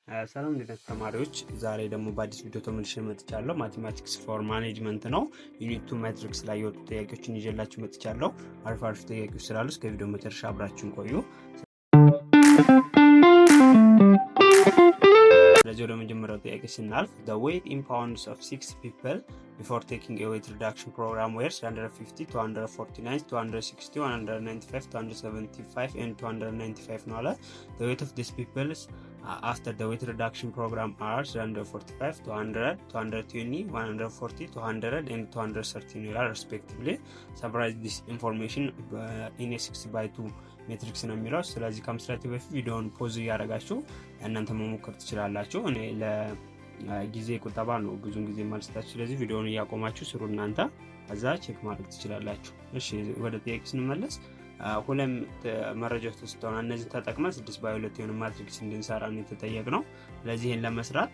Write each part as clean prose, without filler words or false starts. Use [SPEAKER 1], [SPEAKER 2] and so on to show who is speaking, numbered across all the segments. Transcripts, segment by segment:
[SPEAKER 1] ሰላም እንዴት ተማሪዎች ዛሬ ደግሞ በአዲስ ቪዲዮ ተመልሼ መጥቻለሁ። ማቴማቲክስ ፎር ማኔጅመንት ነው። ዩኒት 2 ማትሪክስ ላይ የወጡ ጥያቄዎችን ይዤላችሁ መጥቻለሁ። አሪፍ ጥያቄዎች ስላሉ እስከ ቪዲዮ መጨረሻ አብራችሁን ቆዩ። ስለዚህ ወደ መጀመሪያው ጥያቄ ስናልፍ the weight in pounds of 6 people before taking a weight reduction program were 150, 249, 260, 195, 275 and 295 ነው አለ። the weight of these people after the weight reduction program are 145, 200, 220, 140, 200 and 230 respectively. Summarize this information in a 6x2 ሜትሪክስ ነው የሚለው። ስለዚህ ከምስራቴ በፊት ቪዲዮውን ፖዝ ያደርጋችሁ እናንተ መሞከር ትችላላችሁ። እኔ ለጊዜ ቁጠባ ነው ብዙን ጊዜ ማልስታችሁ። ስለዚህ ቪዲዮውን ያቆማችሁ ስሩ እናንተ ከዛ ቼክ ማድረግ ትችላላችሁ። እሺ ወደ ጥያቄ ስንመለስ ሁለም መረጃዎች ተሰጥተውና እነዚህ ተጠቅመን 6x2 የሆነ ማትሪክስ እንድንሰራ ነው የተጠየቅነው። ስለዚህ ይሄን ለመስራት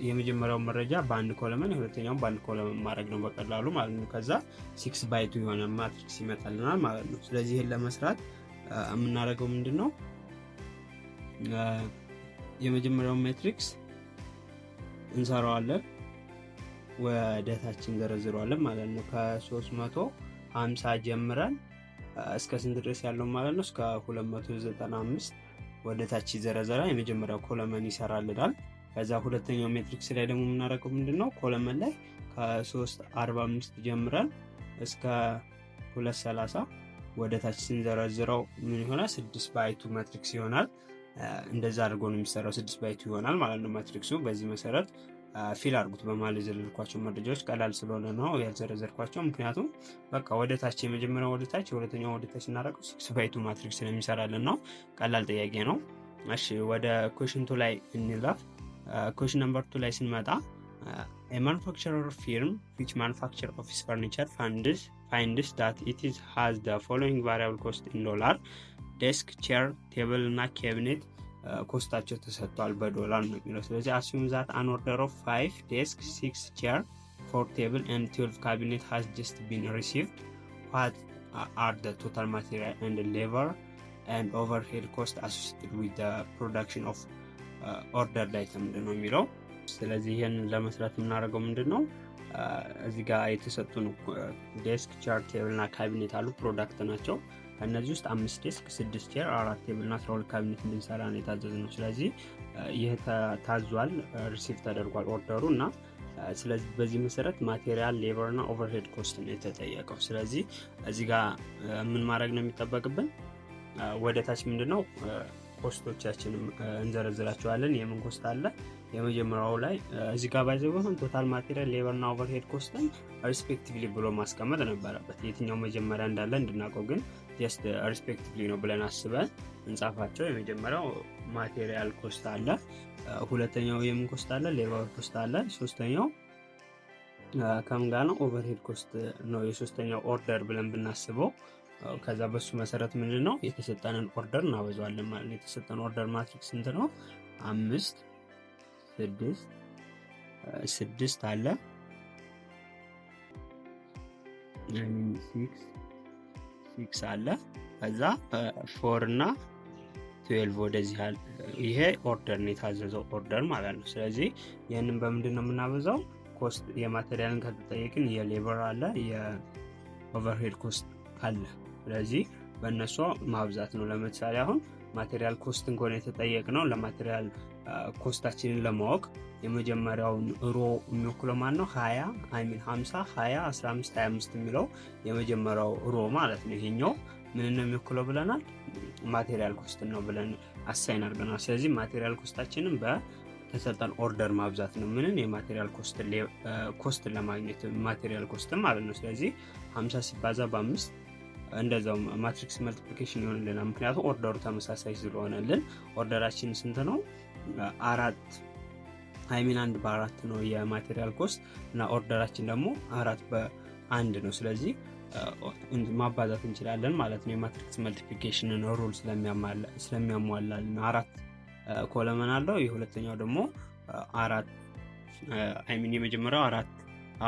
[SPEAKER 1] የመጀመሪያው መረጃ በአንድ ኮለመን የሁለተኛው በአንድ ኮለመን ማድረግ ነው በቀላሉ ማለት ነው። ከዛ 6x2 የሆነ ማትሪክስ ይመጣልናል ማለት ነው። ስለዚህ ይሄን ለመስራት የምናደርገው ምንድነው የመጀመሪያው ማትሪክስ እንሰራዋለን ወደታችን ዘረዝረዋለን ማለት ነው። ከ350 ጀምረን እስከ ስንት ድረስ ያለው ማለት ነው እስከ 295 ወደታች ይዘረዘራል። የመጀመሪያው ኮለመን ይሰራልናል። ከዛ ሁለተኛው ማትሪክስ ላይ ደግሞ የምናደርገው ምንድነው ኮለመን ላይ ከ345 ጀምረን እስከ 230 ወደታች ስንዘረዝረው ምን ይሆናል 6x2 ማትሪክስ ይሆናል። እንደዛ አድርጎ ነው የሚሰራው 6x2 ይሆናል ማለት ነው ማትሪክሱ። በዚህ መሰረት ፊል አድርጉት በማለት የዘረዘርኳቸው መረጃዎች ቀላል ስለሆነ ነው ያልዘረዘርኳቸው። ምክንያቱም በቃ ወደታች የመጀመሪያው ወደታች የሁለተኛው ወደታች እናደርገው 6x2 ማትሪክስ ነው የሚሰራልን ነው። ቀላል ጥያቄ ነው። እሺ ወደ ኩዌሽን 2 ላይ እንላፍ። ኩዌሽን ነምበር 2 ላይ ስንመጣ a manufacturer firm which manufacture office furniture finds that it has the following variable cost in dollar: desk, chair, table እና cabinet ኮስታቸው ተሰጥቷል በዶላር ነው የሚለው። ስለዚህ assume that an order of 5 desk, 6 chair, 4 table and 12 cabinet has just been received. What are the total material and labor and overhead cost associated with the production of ordered item ነው የሚለው። ስለዚህ ይሄን ለመስራት የምናደርገው ምንድነው እዚህ ጋር የተሰጡን ዴስክ፣ ቼር፣ ቴብል እና ካቢኔት አሉ ፕሮዳክት ናቸው። ከነዚህ ውስጥ 5 ዴስክ፣ 6 ቼር፣ 4 ቴብል እና 12 ካቢኔት እንድንሰራ ነው የታዘዝነው። ስለዚህ ይሄ ታዟል ሪሲቭ ተደርጓል ኦርደሩ እና ስለዚህ በዚህ መሰረት ማቴሪያል፣ ሌበር እና ኦቨርሄድ ኮስት ነው የተጠየቀው። ስለዚህ እዚህ ጋር ምን ማድረግ ነው የሚጠበቅብን ወደታች ምንድነው ኮስቶቻችንን እንዘረዝራቸዋለን። የምን ኮስት አለ የመጀመሪያው ላይ እዚህ ጋር ባይዘው ቶታል ማቴሪያል፣ ሌበር እና ኦቨርሄድ ኮስትን ሪስፔክቲቭሊ ብሎ ማስቀመጥ ነበረበት። የትኛው መጀመሪያ እንዳለ እንድናውቀው ግን ጀስት ሪስፔክቲቭሊ ነው ብለን አስበን እንጻፋቸው። የመጀመሪያው ማቴሪያል ኮስት አለ፣ ሁለተኛው የምን ኮስት አለ ሌበር ኮስት አለ፣ ሶስተኛው ከምን ጋር ነው ኦቨርሄድ ኮስት ነው የሶስተኛው ኦርደር ብለን ብናስበው። ከዛ በሱ መሰረት ምንድነው የተሰጠንን ኦርደር እናበዛዋለን ማለት ነው። የተሰጠን ኦርደር ማትሪክስ ስንት ነው 5 6 አለ 6 አለ ከዛ 4 እና 12 ወደዚህ አለ። ይሄ ኦርደር ነው የታዘዘው ኦርደር ማለት ነው። ስለዚህ ይሄንን በምንድነው የምናበዛው ኮስት የማቴሪያልን ከተጠየቅን የሌበር አለ የኦቨርሄድ ኮስት አለ። ስለዚህ በእነሱ ማብዛት ነው። ለምሳሌ አሁን ማቴሪያል ኮስትን ከሆነ የተጠየቅነው ለማቴሪያል ኮስታችንን ለማወቅ የመጀመሪያውን ሮ የሚወክለው ማን ነው 50 20 15 25 የሚለው የመጀመሪያው ሮ ማለት ነው። ይሄኛው ምን ነው የሚወክለው ብለናል ማቴሪያል ኮስት ነው ብለን አሳይን አድርገናል። ስለዚህ ማቴሪያል ኮስታችንን በተሰጠን ኦርደር ማብዛት ነው። ምንን የማቴሪያል ኮስት ለማግኘት ማቴሪያል ኮስት ማለት ነው። ስለዚህ 50 ሲባዛ በ5 እንደዛው ማትሪክስ መልቲፕሊኬሽን ይሆንልናል። ምክንያቱም ኦርደሩ ተመሳሳይ ስለሆነልን ኦርደራችን ስንት ነው 4 1 በ4 ነው የማቴሪያል ኮስት እና ኦርደራችን ደግሞ 4 በ1 ነው። ስለዚህ ማባዛት እንችላለን ማለት ነው። የማትሪክስ መልቲፕሊኬሽንን ሩል ስለሚያሟላልን 4 ኮለመን አለው። የሁለተኛው ደግሞ 4 የመጀመሪያው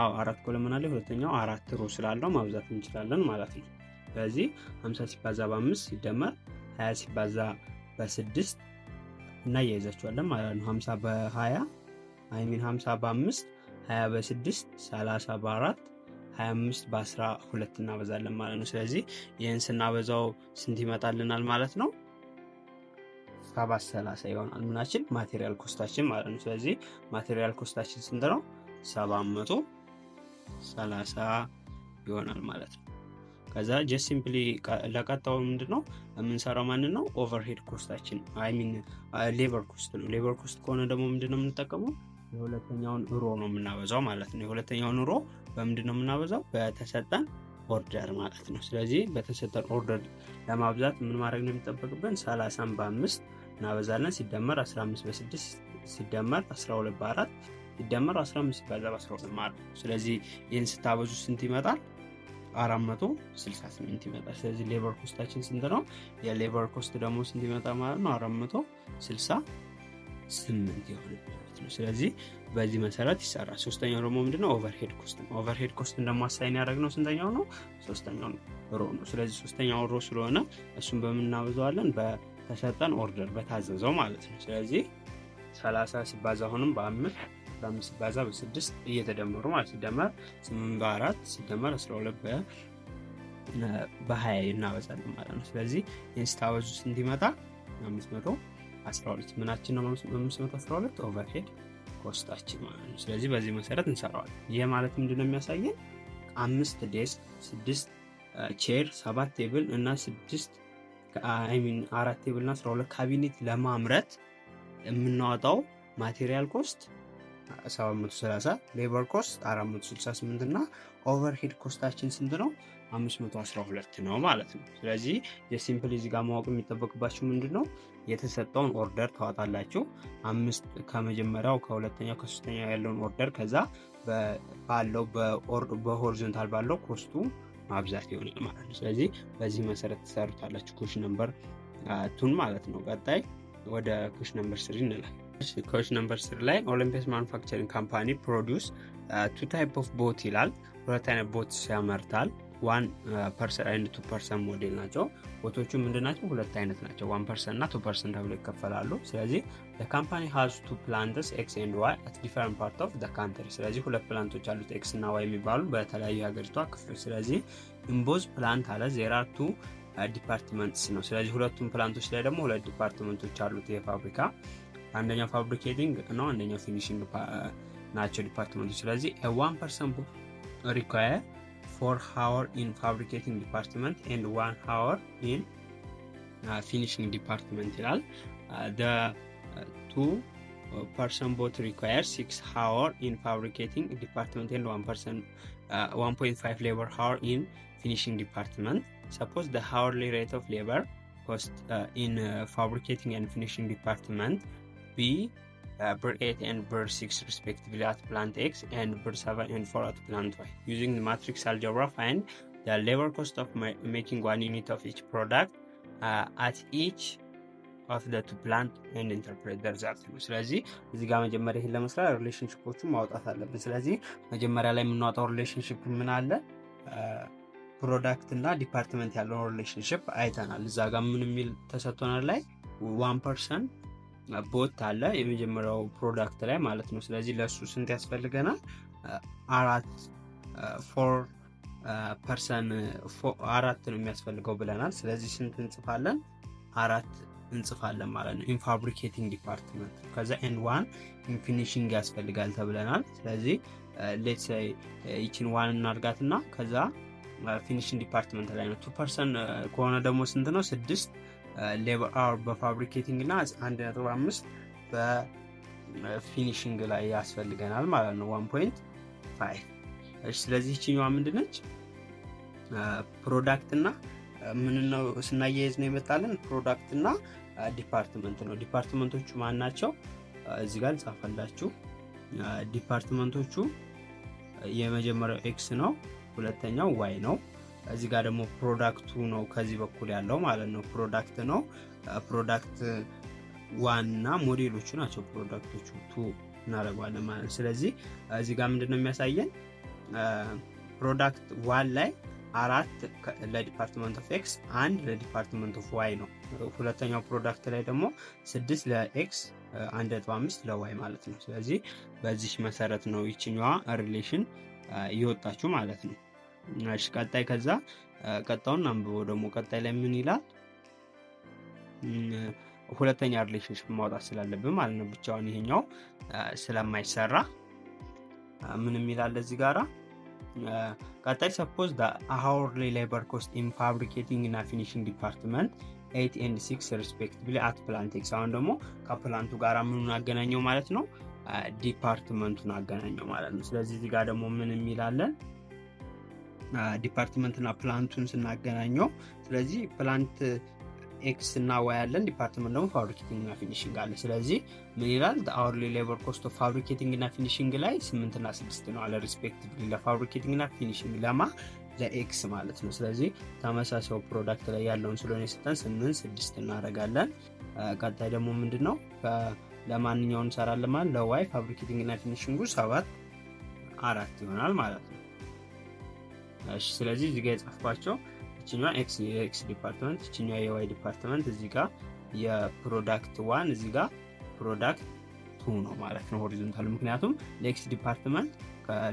[SPEAKER 1] 4 ኮለመን አለው። የሁለተኛው 4 ሮ ስላለው ማብዛት እንችላለን ማለት ነው። ስለዚህ 50 ሲባዛ በ5 ሲደመር 20 ሲባዛ በ6 እና ያይዛቸዋለን ማለት ነው። 50 በ20 50 በ5 20 በ6 30 በ4 25 በ12 እናበዛለን ማለት ነው። ስለዚህ ይህን ስናበዛው ስንት ይመጣልናል ማለት ነው? 730 ይሆናል ምናችን ማቴሪያል ኮስታችን ማለት ነው። ስለዚህ ማቴሪያል ኮስታችን ስንት ነው? 730 ይሆናል ማለት ነው። ከዛ ጀስት ሲምፕሊ ለቀጣው ምንድነው የምንሰራው ማንን ነው? ኦቨርሄድ ኮስታችን ሌበር ኮስት ነው። ሌበር ኮስት ከሆነ ደግሞ ምንድነው የምንጠቀመው? የሁለተኛውን ሮ ነው የምናበዛው ማለት ነው። የሁለተኛውን ሮ በምንድነው የምናበዛው? በተሰጠን ኦርደር ማለት ነው። ስለዚህ በተሰጠን ኦርደር ለማብዛት ምን ማድረግ ነው የሚጠበቅብን? 30 በ5 እናበዛለን ሲደመር 15 በ6 ሲደመር 12 በ4 ሲደመር 15 በ12 ማለት ነው። ስለዚህ ይህን ስታበዙ ስንት ይመጣል? 468 ይመጣል። ስለዚህ ሌበር ኮስታችን ስንት ነው? የሌበር ኮስት ደግሞ ስንት ይመጣል ማለት ነው? 468 ይሆናል ማለት ነው። ስለዚህ በዚህ መሰረት ይሰራል። ሶስተኛው ደግሞ ምንድነው? ኦቨርሄድ ኮስት ነው። ኦቨርሄድ ኮስትን ደግሞ አሳይን ያደረግነው ስንተኛው ነው? ሶስተኛው ሮ ነው። ስለዚህ ሶስተኛው ሮ ስለሆነ እሱን በምናበዛዋለን በተሰጠን ኦርደር በታዘዘው ማለት ነው። ስለዚህ 30 ሲባዛ አሁንም በ5 15 ሲባዛ በ6 እየተደመሩ ማለት ሲደመር 8 በ4 ሲደመር 12 በ20 እናበዛለን ማለት ነው። ስለዚህ ይህን ስታበዙ ስንት ይመጣል? 512 ምናችን ነው? 512 ኦቨርሄድ ኮስታችን ማለት ነው። ስለዚህ በዚህ መሰረት እንሰራዋለን። ይሄ ማለት ምንድነው የሚያሳየን? 5 ዴስክ 6 ቼር 7 ቴብል እና 4 ቴብል እና 12 ካቢኔት ለማምረት የምናወጣው ማቴሪያል ኮስት 730፣ ሌበር ኮስት 468 እና ኦቨርሄድ ኮስታችን ስንት ነው? 512 ነው ማለት ነው። ስለዚህ የሲምፕል እዚህ ጋር ማወቅ የሚጠበቅባችሁ ምንድነው? የተሰጠውን ኦርደር ታወጣላችሁ። 5 ከመጀመሪያው ከሁለተኛው ከሶስተኛው ያለውን ኦርደር ከዛ ባለው በሆሪዞንታል ባለው ኮስቱ ማብዛት ይሆናል ማለት ነው። ስለዚህ በዚህ መሰረት ተሰሩታላችሁ ኩዌሽን ነምበር 2 ማለት ነው። ቀጣይ ወደ ኩዌሽን ነምበር 3 እንላለን። ኩዌሽን ነምበር 3 ላይ ኦሊምፒየስ ማኑፋክቸሪንግ ካምፓኒ ፕሮዲውስ 2 ታይፕ ኦፍ ቦት ይላል። ሁለት አይነት ቦት ያመርታል። 1% and 2% ሞዴል ናቸው። ቦቶቹ ምንድናቸው? ሁለት አይነት ናቸው። 1% እና 2% ተብለው ይከፈላሉ። ስለዚህ the company has 2 plants X and Y at different part of the country። ስለዚህ ሁለት ፕላንቶች አሉት X እና Y የሚባሉ በተለያዩ ሀገሪቷ ክፍሎች። ስለዚህ in both plant አለ there are 2 ዲፓርትመንትስ ነው። ስለዚህ ሁለቱም ፕላንቶች ላይ ደግሞ ሁለት ዲፓርትመንቶች አሉት የፋብሪካ። አንደኛው ፋብሪኬቲንግ ነው፣ አንደኛው ፊኒሺንግ ናቸው ዲፓርትመንቶች። ስለዚህ 1% require 4 hours in fabricating department and 1 hour in finishing department ይላል። the 2% both require 6 hours in fabricating department and 1.5 labor hour in finishing department. Suppose the hourly rate of labor cost in fabricating and finishing department be per 8 and per 6 respectively at plant X and per 7 and 4 at plant Y. Using the matrix algebra, find the labor cost of making 1 unit of each product at each of the 2 plant and interpret the result. ስለዚህ እዚህ ጋር መጀመሪያ ይሄን ለመስራት ሪሌሽንሺፖቹን ማውጣት አለብን። ስለዚህ መጀመሪያ ላይ የምናወጣው ሪሌሽንሺፕ ምን አለ? ፕሮዳክት እና ዲፓርትመንት ያለው ሪሌሽንሺፕ አይተናል። እዛ ጋር ምን የሚል ተሰጥቶናል? ላይ 1% ቦት አለ የመጀመሪያው ፕሮዳክት ላይ ማለት ነው። ስለዚህ ለሱ ስንት ያስፈልገናል? 4% ነው የሚያስፈልገው ብለናል። ስለዚህ ስንት እንጽፋለን? 4 እንጽፋለን ማለት ነው ኢን ፋብሪኬቲንግ ዲፓርትመንት። ከዛ n1 ኢን ፊኒሺንግ ያስፈልጋል ተብለናል። ስለዚህ ሌትስ ሴይ ይችን 1 እናርጋትና ከዛ ፊኒሺንግ ዲፓርትመንት ላይ ነው። 2% ከሆነ ደግሞ ስንት ነው? 6 ሌበር አወር በፋብሪኬቲንግ እና 1.5 በፊኒሺንግ ላይ ያስፈልገናል ማለት ነው 1.5። እሺ ስለዚህ እቺኛዋ ምንድነች? ፕሮዳክት እና ምን ነው ስናያይዝ ነው ይመጣልን? ፕሮዳክት እና ዲፓርትመንት ነው። ዲፓርትመንቶቹ ማን ናቸው? እዚህ ጋር ጻፈላችሁ። ዲፓርትመንቶቹ የመጀመሪያው ኤክስ ነው፣ ሁለተኛው ዋይ ነው። እዚህ ጋር ደግሞ ፕሮዳክቱ ነው ከዚህ በኩል ያለው ማለት ነው። ፕሮዳክት ነው። ፕሮዳክት ዋን እና ሞዴሎቹ ናቸው። ፕሮዳክቶቹ 2 እናደርጋለን ማለት ነው። ስለዚህ እዚህ ጋር ምንድነው የሚያሳየን? ፕሮዳክት ዋን ላይ 4 ለዲፓርትመንት ኦፍ ኤክስ 1 ለዲፓርትመንት ኦፍ ዋይ ነው። ሁለተኛው ፕሮዳክት ላይ ደግሞ 6 ለኤክስ 1.5 ለዋይ ማለት ነው። ስለዚህ በዚህ መሰረት ነው ይችኛዋ ሪሌሽን ይወጣችሁ ማለት ነው። እሺ ቀጣይ ከዛ ቀጣውን አንብበው ደግሞ ቀጣይ ላይ ምን ይላል? ሁለተኛ ሪሌሽንሺፕ ማውጣት ስላለብን ማለት ነው። ብቻውን ይሄኛው ስለማይሰራ ምንም ይላል እዚህ ጋራ ቀጣይ suppose the hourly labor cost in fabricating እና finishing department 8 and 6 respectively at plant X አሁን ደግሞ ከፕላንቱ ጋራ ምኑን አገናኘው ማለት ነው? ዲፓርትመንቱን አገናኘው ማለት ነው። ስለዚህ እዚህ ጋር ደግሞ ምን የሚላለን? ዲፓርትመንትና ፕላንቱን ስናገናኘው ስለዚህ ፕላንት ኤክስ እና ዋይ አለን፣ ዲፓርትመንት ደግሞ ፋብሪኬቲንግ እና ፊኒሺንግ አለ። ስለዚህ ምን ይላል? the hourly labor cost of fabricating እና ፊኒሺንግ ላይ 8 እና 6 ነው አለ respectively ለፋብሪኬቲንግ እና ፊኒሺንግ ለማ ለኤክስ ማለት ነው። ስለዚህ ተመሳሳይ ፕሮዳክት ላይ ያለውን ስለሆነ የሰጠን 8 6 እናደርጋለን። ቀጣይ ደግሞ ምንድነው ለማንኛውም እንሰራለን ማለት ለዋይ ፋብሪኬቲንግ እና ፊኒሺንጉ 7 4 ይሆናል ማለት ነው። እሺ ስለዚህ እዚህ ጋር የጻፍኳቸው እቺኛዋ ኤክስ የኤክስ ዲፓርትመንት እቺኛዋ የዋይ ዲፓርትመንት እዚህ ጋር የፕሮዳክት 1 እዚህ ጋር ፕሮዳክት 2 ነው ማለት ነው ሆሪዞንታል። ምክንያቱም ለኤክስ ዲፓርትመንት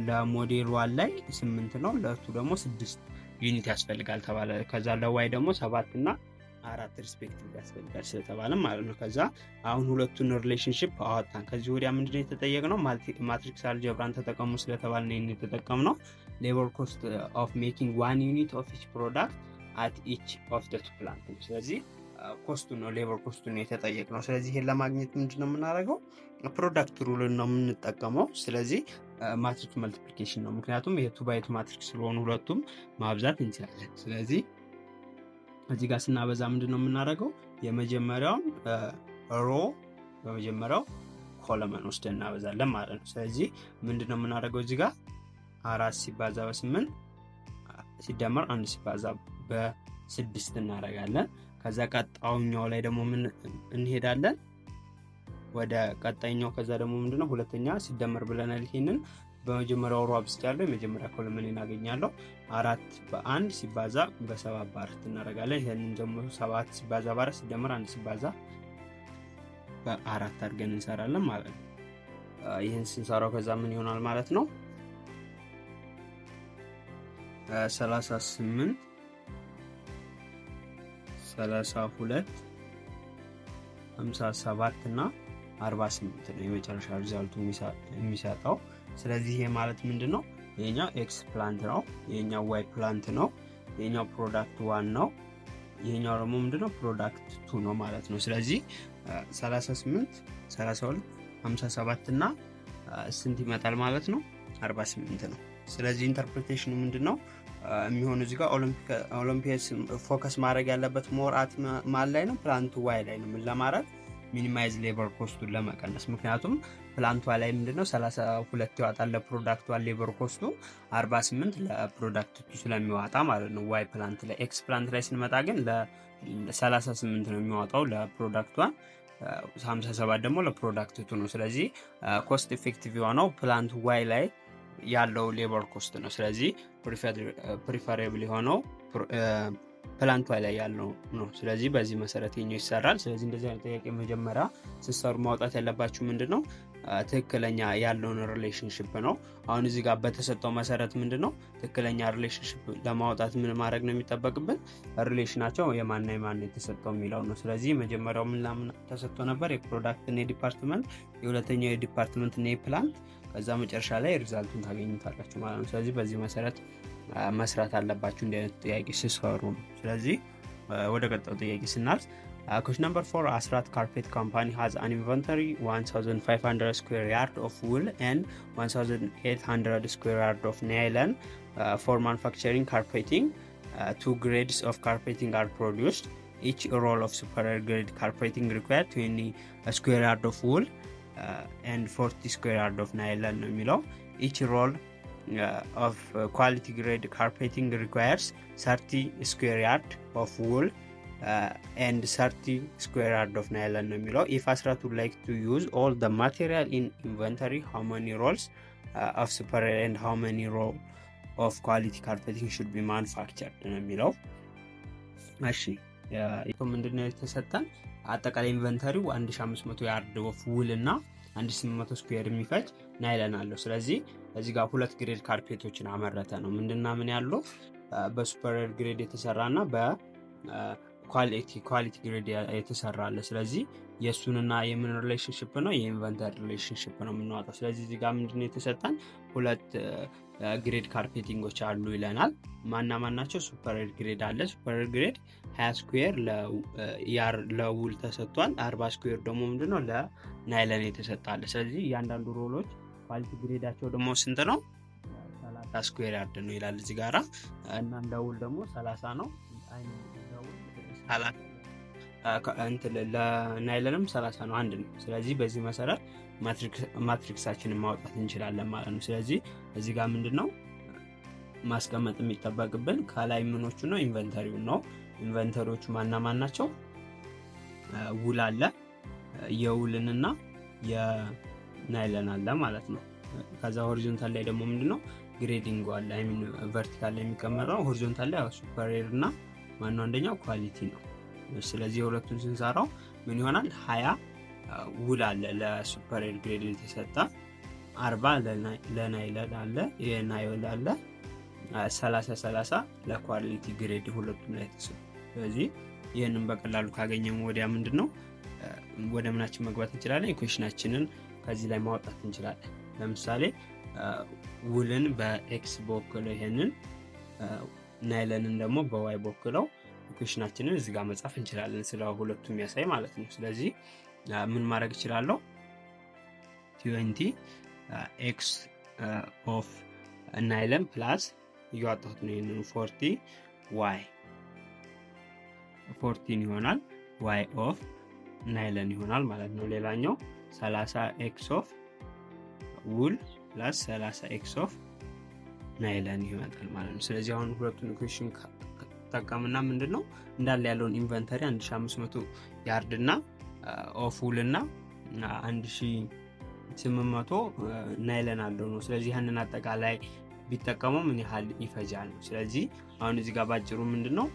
[SPEAKER 1] ለሞዴል 1 ላይ 8 ነው ለቱ ደግሞ 6 ዩኒት ያስፈልጋል ተባለ። ከዛ ለዋይ ደግሞ 7 እና 4 ሪስፔክቲቭ ያስፈልጋል ስለተባለ ማለት ነው። ከዛ አሁን ሁለቱን ሪሌሽንሺፕ አወጣን። ከዚህ ወዲያ ምንድነው የተጠየቅነው? ማትሪክስ አልጀብራን ተጠቀሙ ስለተባለ ነው የተጠቀምነው። ሌበር ኮስት ኦፍ ሜኪንግ 1 ዩኒት ኦፍ ኢች ፕሮዳክት አት ኢች ኦፍ ዘ ቱ ፕላንት። ስለዚህ ኮስቱ ነው ሌበር ኮስቱ ነው የተጠየቅነው። ስለዚህ ይሄን ለማግኘት ምንድነው የምናደርገው? ፕሮዳክት ሩልን ነው የምንጠቀመው። ስለዚህ ማትሪክስ መልቲፕሊኬሽን ነው። ምክንያቱም ይሄ 2 ባይ 2 ማትሪክስ ስለሆኑ ሁለቱም ማብዛት እንችላለን። ስለዚህ እዚህ ጋር ስናበዛ ምንድነው የምናደርገው? የመጀመሪያውን ሮ በመጀመሪያው ኮለመን ወስደን እናበዛለን ማለት ነው። ስለዚህ ምንድነው የምናደርገው? እዚህ ጋር 4 ሲባዛ በ8 ሲደመር 1 ሲባዛ በ6 እናደርጋለን። ከዛ ቀጣውኛው ላይ ደግሞ ምን እንሄዳለን? ወደ ቀጣይኛው ከዛ ደግሞ ምንድነው ሁለተኛ ሲደመር ብለናል። ይሄንን በመጀመሪያው ሮ አብስቻለሁ። የመጀመሪያ ኮለመን እናገኛለሁ 4 በ1 ሲባዛ በ7 በ4 እናደርጋለን። ይሄንን ደግሞ 7 ሲባዛ በ4 ሲደመር 1 ሲባዛ በ4 አድርገን እንሰራለን ማለት ነው። ይሄን ስንሰራው ከዛ ምን ይሆናል ማለት ነው? 38 32 57 እና 48 ነው የመጨረሻ ሪዛልቱ የሚሰጠው። ስለዚህ ይሄ ማለት ምንድነው? የኛው ኤክስ ፕላንት ነው፣ የኛው ዋይ ፕላንት ነው፣ የኛው ፕሮዳክት 1 ነው፣ የኛው ደግሞ ምንድነው ፕሮዳክት 2 ነው ማለት ነው። ስለዚህ 38 32 57 እና ስንት ይመጣል ማለት ነው? 48 ነው። ስለዚህ ኢንተርፕሪቴሽኑ ምንድነው የሚሆነው? እዚህ ጋር ኦሎምፒያስ ፎከስ ማድረግ ያለበት ሞራት ማል ላይ ነው፣ ፕላንቱ ዋይ ላይ ነው። ምን ለማድረግ ሚኒማይዝ ሌበር ኮስቱን ለመቀነስ። ምክንያቱም ፕላንቷ ላይ ምንድነው 32 ይዋጣል ለፕሮዳክት 1 ሌበር ኮስቱ 48 ለፕሮዳክት 2 ስለሚዋጣ ማለት ነው ዋይ ፕላንት ላይ። ኤክስ ፕላንት ላይ ስንመጣ ግን ለ38 ነው የሚዋጣው ለፕሮዳክት 1 57 ደግሞ ለፕሮዳክት 2 ነው። ስለዚህ ኮስት ኢፌክቲቭ የሆነው ፕላንት ዋይ ላይ ያለው ሌበር ኮስት ነው። ስለዚህ ፕሪፈሬብል የሆነው ፕላንቷ ላይ ያለው ነው። ስለዚህ በዚህ መሰረት የኛው ይሰራል። ስለዚህ እንደዚህ አይነት ጥያቄ መጀመሪያ ሲሰሩ ማውጣት ያለባችሁ ምንድነው ትክክለኛ ያለውን ሪሌሽንሺፕ ነው። አሁን እዚህ ጋር በተሰጠው መሰረት ምንድነው ትክክለኛ ሪሌሽንሺፕ ለማውጣት ምን ማድረግ ነው የሚጠበቅብን? ሪሌሽናቸው የማንና የማን የተሰጠው የሚለው ነው። ስለዚህ መጀመሪያው ምን ተሰጥቶ ነበር? የፕሮዳክት እና የዲፓርትመንት፣ የሁለተኛው የዲፓርትመንት እና የፕላንት፣ ከዛ መጨረሻ ላይ ሪዛልቱን ታገኙታላችሁ ማለት ነው። ስለዚህ በዚህ መሰረት መስራት አለባችሁ እንደ አይነት ጥያቄ ሲሰሩ ነው። ስለዚህ ወደ ቀጣዩ ጥያቄ ስናልፍ question number 4 Asrat Carpet Company has an inventory 1500 square yard of wool and 1800 square yard of nylon for manufacturing carpeting. 2 grades of carpeting are produced. Each roll of superior grade carpeting requires 20 square yard of wool and 40 square yard of nylon የሚለው each roll of quality grade carpeting requires 30 square yard of wool and 30 square yard of nylon ነው የሚለው። if Asrat would like to use all the material in inventory, how many rolls of superior and how many roll of quality carpeting should be manufactured ነው የሚለው። እሺ ምንድነው የተሰጠን አጠቃላይ ኢንቨንተሪው 1500 ያርድ ኦፍ ውል እና 1800 ስኩዌር የሚፈጅ ናይለን አለው። ስለዚህ እዚህ ጋር ሁለት ግሬድ ካርፔቶችን አመረተ ነው። ምንድነው ምን ያለው በሱፐሪየር ግሬድ የተሰራና በኳሊቲ ግሬድ የተሰራ አለ። ስለዚህ የሱንና የምን ሪሌሽንሺፕ ነው የኢንቨንተሪ ሪሌሽንሺፕ ነው የምናወጣው። ስለዚህ እዚህ ጋር ምንድነው የተሰጠን ሁለት ግሬድ ካርፔቲንጎች አሉ ይለናል። ማናቸው? ሱፐሪየር ግሬድ አለ። ሱፐሪየር ግሬድ 20 ስኩዌር ለውል ተሰጥቷል። 40 ስኩዌር ደግሞ ምንድነው ለናይለን የተሰጣለ። ስለዚህ እያንዳንዱ ሮሎች ኳሊቲ ግሬዳቸው ደግሞ ስንት ነው? 30 ስኩዌር ያርድ ነው ይላል እዚህ ጋራ እና ለውል ደግሞ 30 ነው። ለናይለንም 30 ነው፣ አንድ ነው። ስለዚህ በዚህ መሰረት ማትሪክሳችንን ማውጣት እንችላለን ማለት ነው። ስለዚህ እዚህ ጋር ምንድነው ማስቀመጥ የሚጠበቅብን ከላይ ምኖቹ ነው ኢንቨንተሪው ነው። ኢንቨንተሪዎቹ ማን ናቸው? ውል አለ፣ የውልንና የናይለን አለ ማለት ነው። ከዛ ሆሪዞንታል ላይ ደግሞ ምንድነው ግሬዲንግ አለ። አይ ሚን ቨርቲካል ላይ የሚቀመጠው ሆሪዞንታል ላይ ሱፐሪየር እና ማነው አንደኛው ኳሊቲ ነው። ስለዚህ የሁለቱን ስንሰራው ምን ይሆናል? 20 ውል አለ ለሱፐሪየር ግሬድ የተሰጠ፣ 40 ለናይለን አለ የናይለን አለ፣ 30 ለኳሊቲ ግሬድ ሁለቱም ላይ ተሰጠ። ስለዚህ ይሄንን በቀላሉ ካገኘን ወዲያ ምንድነው ወደ ምናችን መግባት እንችላለን? ኢኩዌሽናችንን ከዚህ ላይ ማውጣት እንችላለን። ለምሳሌ ውልን በኤክስ በወክለው ይሄንን ናይለንን ደግሞ በዋይ በወክለው ኢኩዌሽናችንን እዚህ ጋር መጻፍ እንችላለን፣ ስለ ሁለቱም የሚያሳይ ማለት ነው። ስለዚህ ምን ማድረግ እችላለሁ? 20 ኤክስ ኦፍ ናይለን ፕላስ እያወጣሁት ነው ይሄንን 40 ዋይ 14 ይሆናል ዋይ ኦፍ ናይለን ይሆናል ማለት ነው። ሌላኛው 30 ኤክስ ኦፍ ውል ፕላስ 30 ኤክስ ኦፍ ናይለን ይሆናል ማለት ነው። ስለዚህ አሁን ሁለቱን ኢኩዌሽን ተጠቀምና ምንድነው እንዳለ ያለውን ኢንቨንተሪ 1500 ያርድ እና ኦፍ ውል እና 1800 ናይለን አለው ነው። ስለዚህ ያንን አጠቃላይ ቢጠቀመው ምን ያህል ይፈጃል ነው። ስለዚህ አሁን እዚህ ጋር ባጭሩ ምንድነው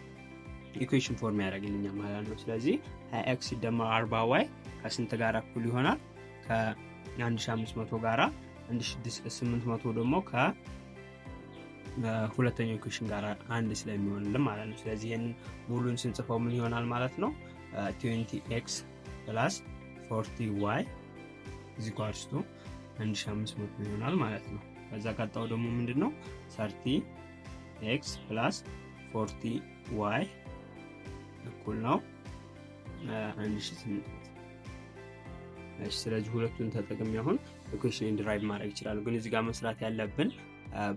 [SPEAKER 1] ኢኩዌሽን ፎርም ያደርግልኛል ማለት ነው። ስለዚህ 20x ሲደመር 40y ከስንት ጋር እኩል ይሆናል? ከ1500 ጋራ 1800 ደግሞ ከሁለተኛው ኢኩዌሽን ጋር አንድ ስለሚሆንልን ማለት ነው። ስለዚህ ይሄንን ሙሉን ስንጽፈው ምን ይሆናል ማለት ነው? 20x + 40y = 1500 ይሆናል ማለት ነው። ከዛ ቀጣው ደግሞ ምንድነው 30x + 40y እኩል ነው 1800። እሺ ስለዚህ ሁለቱን ተጠቅሜ አሁን ኢኩዌሽን ዲራይቭ ማድረግ ይችላል። ግን እዚህ ጋር መስራት ያለብን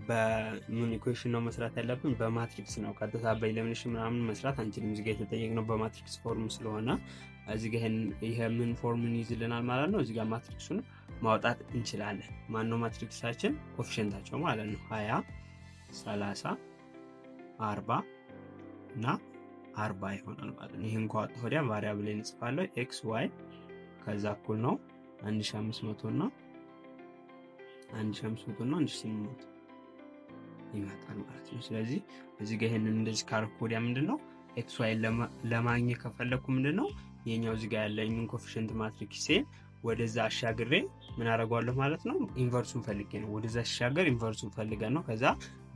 [SPEAKER 1] በምን ኢኩዌሽን ነው መስራት ያለብን? በማትሪክስ ነው። ቀጥታ በኤሊሚኔሽን ምናምን መስራት አንችልም። እዚህ ጋር የተጠየቅነው በማትሪክስ ፎርም ስለሆነ እዚህ ጋር ይሄ ምን ፎርምን ይዝልናል ማለት ነው። እዚህ ጋር ማትሪክሱን ማውጣት እንችላለን። ማን ነው ማትሪክሳችን? ኮኤፊሺየንታቸው ማለት ነው 20 30 40 እና 40 ይሆናል ማለት ነው። ይሄን ካወጣሁ ወዲያ ቫሪያብል እንጽፋለሁ x y ከዛ እኩል ነው 1500 እና 1800 ይመጣል ማለት ነው። ስለዚህ እዚህ ጋር ይሄንን እንደዚህ ካርኩ ወዲያ ምንድነው x y ለማግኘት ከፈለኩ ምንድነው የኛው እዚህ ጋር ያለኝን ኮኤፊሺየንት ማትሪክስ ወደዛ አሻግሬ ምን አደርጋለሁ ማለት ነው? ኢንቨርሱን ፈልጌ ነው ወደዛ አሻገር ኢንቨርሱን ፈልገን ነው ከዛ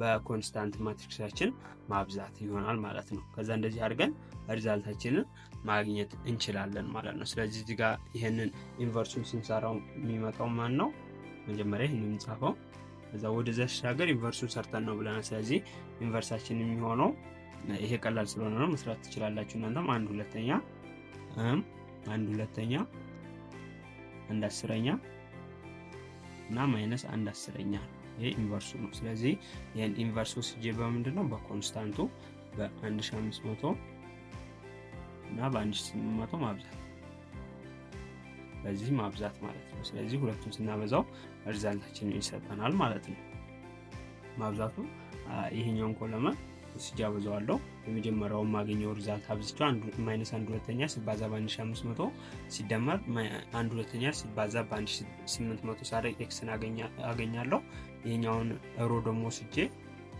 [SPEAKER 1] በኮንስታንት ማትሪክሳችን ማብዛት ይሆናል ማለት ነው። ከዛ እንደዚህ አድርገን ሪዛልታችንን ማግኘት እንችላለን ማለት ነው። ስለዚህ እዚህ ጋር ይሄንን ኢንቨርሱን ስንሰራው የሚመጣው ማን ነው? መጀመሪያ ይሄንን እንጻፈው ከዛ ወደዛ አሻገር ኢንቨርሱን ሰርተን ነው ብለናል። ስለዚህ ኢንቨርሳችን የሚሆነው ይሄ ቀላል ስለሆነ ነው መስራት ትችላላችሁ እናንተም 1/2 1/2 1/10 እና ማይነስ 1/10 ይሄ ኢንቨርሱ ነው። ስለዚህ ይሄን ኢንቨርሱ ሲጀ በምንድነው በኮንስታንቱ በ1500 እና በ1800 ማብዛት በዚህ ማብዛት ማለት ነው። ስለዚህ ሁለቱን ስናበዛው ሪዛልታችንን ይሰጠናል ማለት ነው። ማብዛቱ ይሄኛውን ኮለመን ሲጃበዛዋለሁ የመጀመሪያው ማግኘው ሪዛልት አብዝቼው -1/2 ሲባዛ በ1500 ሲደመር 1/2 ሲባዛ በ1800 ሳደርግ ኤክስን አገኛለሁ። ይሄኛውን ሮ ደግሞ ስጄ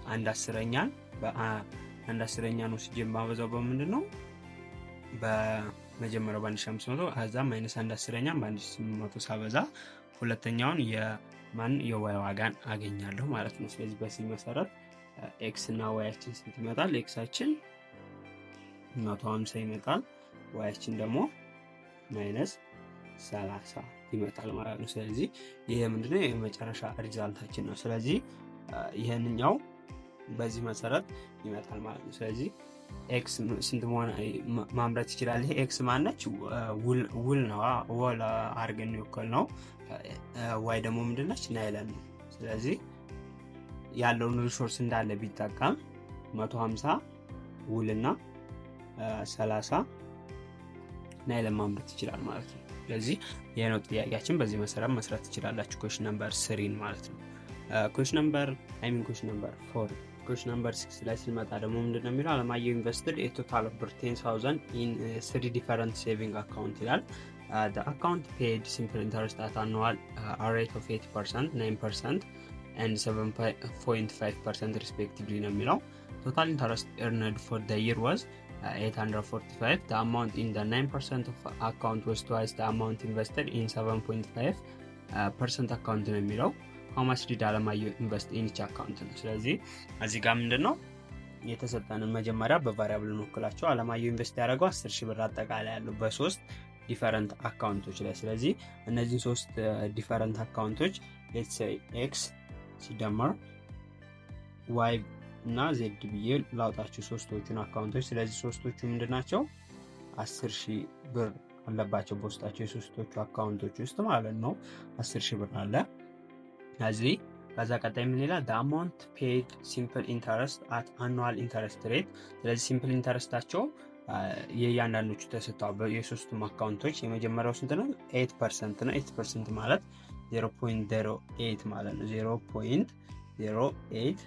[SPEAKER 1] አንድ አስረኛን በአንድ አስረኛን ወስጄ ማበዛው በምንድነው በመጀመሪያው በ1500 ከዛ ማይነስ አንድ አስረኛን በ1800 ሳበዛ ሁለተኛውን የዋይ ዋጋን አገኛለሁ ማለት ነው። ስለዚህ በዚህ መሰረት ኤክስ እና ዋያችን ስንት ይመጣል? ኤክሳችን 150 ይመጣል፣ ዋያችን ደግሞ ማይነስ 30 ይመጣል ማለት ነው። ስለዚህ ይሄ ምንድነው የመጨረሻ ሪዛልታችን ነው። ስለዚህ ይሄንኛው በዚህ መሰረት ይመጣል ማለት ነው። ስለዚህ ኤክስ ስንት ማምረት ይችላል? ይሄ ኤክስ ማነች? ውል ነው፣ ወል አርገን ይወከል ነው። ዋይ ደግሞ ምንድነች? ናይለን ነው። ስለዚህ ያለውን ሪሶርስ እንዳለ ቢጠቀም 150 ውልና 30 ናይለን ማምረት ይችላል ማለት ነው። ስለዚህ ይሄ ነው ጥያቄያችን። በዚህ መሰረት መስራት ትችላላችሁ። ኩዌስችን ነምበር 3 ማለት ነው። ኩዌስችን ነምበር 4 ኩዌስችን ነምበር 6 ላይ ስንመጣ ደግሞ ምንድነው የሚለው አለማየሁ ኢንቨስትድ a total of 10,000 in 3 different saving account ይላል። the account paid simple interest at annual rate of 8%, 9% and 7.5% respectively ነው የሚለው። total interest earned for the year was 845. The amount in the 9% of account was twice the amount invested in 7.5% account ነው የሚለው። how much did አለማየሁ invest in each account ነው። ስለዚህ እዚህ ጋር ምንድነው የተሰጠንን መጀመሪያ በቫሪያብል እንወክላቸው። አለማየሁ ኢንቨስት ያደረገው 10,000 ብር አጠቃላይ ያለው በ3 ዲፈረንት አካውንቶች ላይ። ስለዚህ እነዚህ 3 ዲፈረንት አካውንቶች let's say x ሲደመር y እና z ብዬ ላውጣችሁ ሶስቶቹን አካውንቶች። ስለዚህ ሶስቶቹ ምንድናቸው? 10,000 ብር አለባቸው በውስጣቸው የሶስቶቹ አካውንቶች ውስጥ ማለት ነው። 10,000 ብር አለ። ስለዚህ ከዛ ቀጣይ ምን ይላል? the amount paid simple interest at annual interest rate። ስለዚህ ሲምፕል ኢንተረስታቸው የእያንዳንዶቹ ተሰጥቷል የሶስቱም አካውንቶች። የመጀመሪያው ስንት ነው? 8% ነው። 8% ማለት 0.08 ማለት ነው። 0.08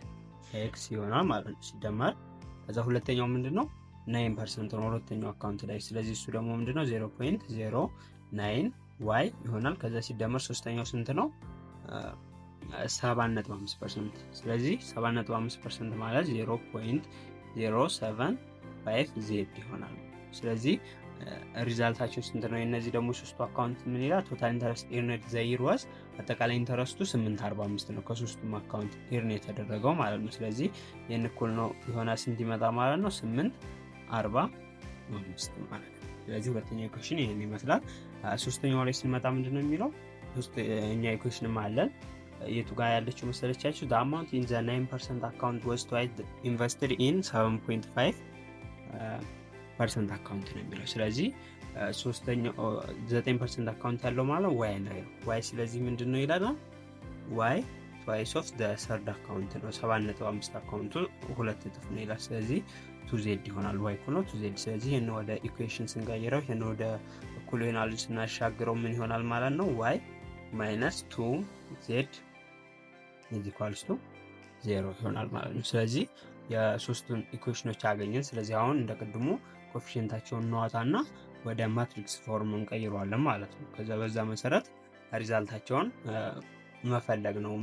[SPEAKER 1] ኤክስ ይሆናል ማለት ነው ሲደመር። ከዛ ሁለተኛው ምንድነው? 9% ነው ሁለተኛው አካውንት ላይ። ስለዚህ እሱ ደግሞ ምንድነው? 0.09 ዋይ ይሆናል። ከዛ ሲደመር ሶስተኛው ስንት ነው? 7.5%። ስለዚህ 7.5% ማለት 0.075 ዜድ ይሆናል። ስለዚህ ሪዛልታቸው ስንት ነው? እነዚህ ደግሞ ሶስቱ አካውንት ምን ይላል? ቶታል ኢንተረስት ኤርንድ ዘይር ዋዝ አጠቃላይ ኢንተረስቱ 845 ነው ከሶስቱም አካውንት ኤርን የተደረገው ማለት ነው። ስለዚህ ይሄን እኩል ነው የሆነ ስንት ይመጣ ማለት ነው? 845 ማለት ነው። ስለዚህ ሁለተኛው ኢኩዌሽን ይሄን ይመስላል። ሶስተኛው ላይ ስንመጣ ምንድነው የሚለው? ሶስተኛ ኢኩዌሽንም አለን። የቱ ጋር ያለችው መሰለቻችሁ? the amount in the 9% account was twice invested in 7.5% አካውንት ነው የሚለው። ስለዚህ ሶስተኛው 9% አካውንት ያለው ማለት ዋይ ነው። ዋይ ስለዚህ ምንድነው ይላል? ዋይ twice of the third account ነው። 7.5 አካውንቱ ሁለት እጥፍ ነው ይላል። ስለዚህ 2z ይሆናል። ዋይ እኩል ነው 2z። ስለዚህ ይሄን ወደ ኢኩዌሽን ስንቀይረው ይሄን ወደ እኩል ይሆናል ስናሻግረው ምን ይሆናል ማለት ነው? ዋይ minus 2z is equals to 0 ይሆናል ማለት ነው። ስለዚህ የሶስቱን ኢኩዌሽኖች አገኘን። ስለዚህ አሁን እንደቀድሞ ኮኤፊሺየንታቸውን እናወጣና ወደ ማትሪክስ ፎርም እንቀይረዋለን ማለት ነው። ከዛ በዛ መሰረት ሪዛልታቸውን መፈለግ ነው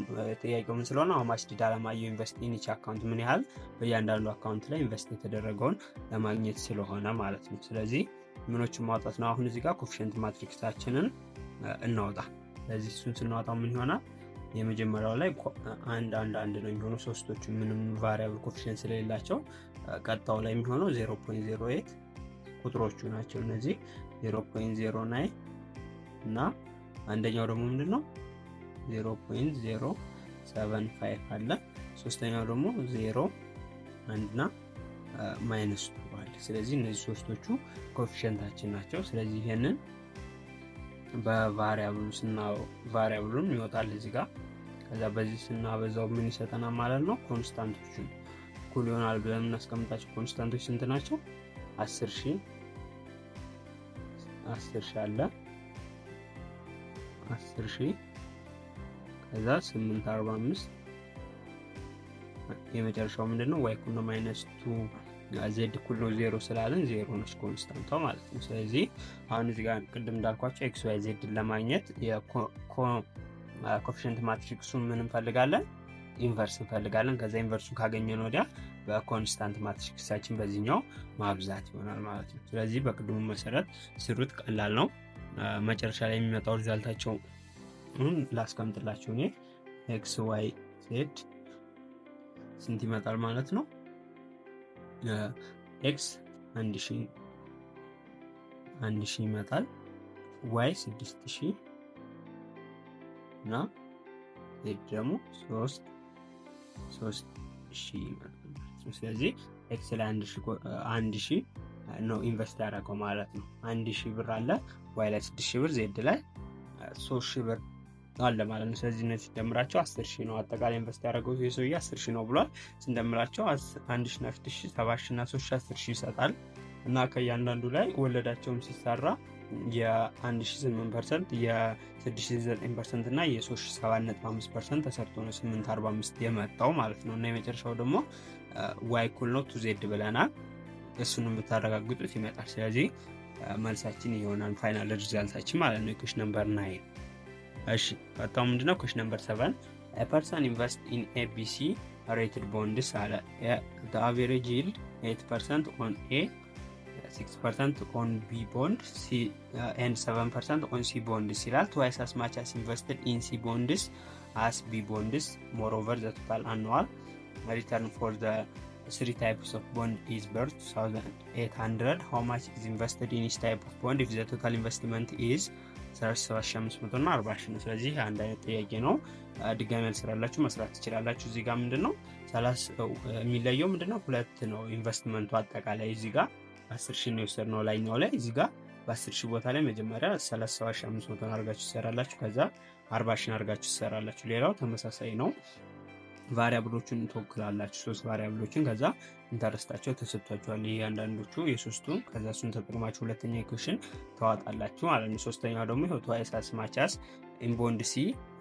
[SPEAKER 1] ጥያቄው። ምን ስለሆነ how much did አለማየሁ ኢንቨስት ኢን ኢች አካውንት፣ ምን ያህል በእያንዳንዱ አካውንት ላይ ኢንቨስት የተደረገውን ለማግኘት ስለሆነ ማለት ነው። ስለዚህ ምኖችን ማውጣት ነው። አሁን እዚህ ጋር ኮኤፊሺየንት ማትሪክሳችንን እናወጣ። ስለዚህ እሱን ስናወጣው ምን ይሆናል? የመጀመሪያው ላይ አንድ ነው የሚሆነው ሶስቶቹ ምንም ቫሪያብል ኮኤፊሺየንት ስለሌላቸው። ቀጣው ላይ የሚሆነው 0.08 ቁጥሮቹ ናቸው እነዚህ 0.09 እና አንደኛው ደግሞ ምንድነው 0.075 አለ። ሶስተኛው ደግሞ 0 እና -2 አለ። ስለዚህ እነዚህ ሶስቶቹ ኮኤፊሺየንታችን ናቸው። ስለዚህ ይሄንን በቫሪያብሉን ይወጣል እዚህ ጋር። ከዛ በዚህ ስናበዛው ምን ይሰጠናል ማለት ነው? ኮንስታንቶቹ እኩል ይሆናል ብለን እናስቀምጣቸው። ኮንስታንቶች ስንት ናቸው? 10,000 አለ 10,000 ከዛ 845 የመጨረሻው ምንድነው? y እኩል ነው -2 z እኩል ነው 0 ስላለን 0 ነው ኮንስታንቷ ማለት ነው። ስለዚህ አሁን እዚህ ጋር ቅድም እንዳልኳችሁ x y z ለማግኘት የኮኤፊሺየንት ማትሪክሱን ምን እንፈልጋለን? ኢንቨርስ እንፈልጋለን። ከዛ ኢንቨርሱን ካገኘን ወዲያ በኮንስታንት ማትሪክሳችን በዚህኛው ማብዛት ይሆናል ማለት ነው። ስለዚህ በቅድሙ መሰረት ስሩት፣ ቀላል ነው። መጨረሻ ላይ የሚመጣው ሪዛልታቸው ላስቀምጥላችሁ እኔ ኤክስ ዋይ ዜድ ስንት ይመጣል ማለት ነው። ኤክስ 1000 ይመጣል፣ ዋይ 6000 እና ዜድ ደግሞ 3000 ይመጣል። ስለዚህ ኤክስ ላይ 1000 ነው ኢንቨስት ያደረገው ማለት ነው። 1000 ብር አለ፣ ዋይ ላይ 6000 ብር፣ ዜድ ላይ 3000 ብር አለ ማለት ነው። ስለዚህ እነዚህ ሲደምራቸው 10000 ነው። አጠቃላይ ኢንቨስት ያደረገው የሰውዬ 10000 ነው ብሏል። ስንደምራቸው 1000 እና 6000 7000 እና 3000 10000 ይሰጣል። እና ከእያንዳንዱ ላይ ወለዳቸውም ሲሰራ የ1008% የ6009% እና የ37.5% ተሰርቶ ነው 845 የመጣው ማለት ነው። እና የመጨረሻው ደግሞ ዋይ እኩል ነው ቱ ዜድ ብለናል። እሱንም ብታረጋግጡት ይመጣል። ስለዚህ መልሳችን ይሆናል ፋይናል ሪዛልታችን ማለት ነው። ኢኩዌሽን ነምበር 9። እሺ ቀጣው ምንድነው? ኢኩዌሽን ነምበር 7 a person invest in ABC rated bonds አለ the average yield 8% on A, 6% on B bond, and 7% on C bonds ይላል። twice as much as invested in C bonds as B bonds. Moreover, the total annual return for the three types of bond is worth 2800. How much is invested in each type of bond if the total investment is 37500 እና 40 ነው። ስለዚህ አንድ አይነት ጥያቄ ነው። ድጋሚ ያልሰራላችሁ መስራት ትችላላችሁ። እዚህ ጋር ምንድነው 30 የሚለየው ምንድነው? ሁለት ነው ኢንቨስትመንቱ። አጠቃላይ እዚህ ጋር 10000 ነው የወሰድነው ላይኛው ላይ። እዚህ ጋር በ10000 ቦታ ላይ መጀመሪያ 37500 አድርጋችሁ ትሰራላችሁ፣ ከዛ 40000 አድርጋችሁ ትሰራላችሁ። ሌላው ተመሳሳይ ነው። ቫሪያብሎችን ትወክላላችሁ፣ 3 ቫሪያብሎችን፣ ከዛ ኢንተረስታቸው ተሰጥቷቸዋል እያንዳንዶቹ የሶስቱን። ከዛ እሱን ተጠቅማችሁ ሁለተኛ ኢኩዌሽን ታዋጣላችሁ ማለት ነው። ሶስተኛው ደግሞ ይሄው twice as much as in bond C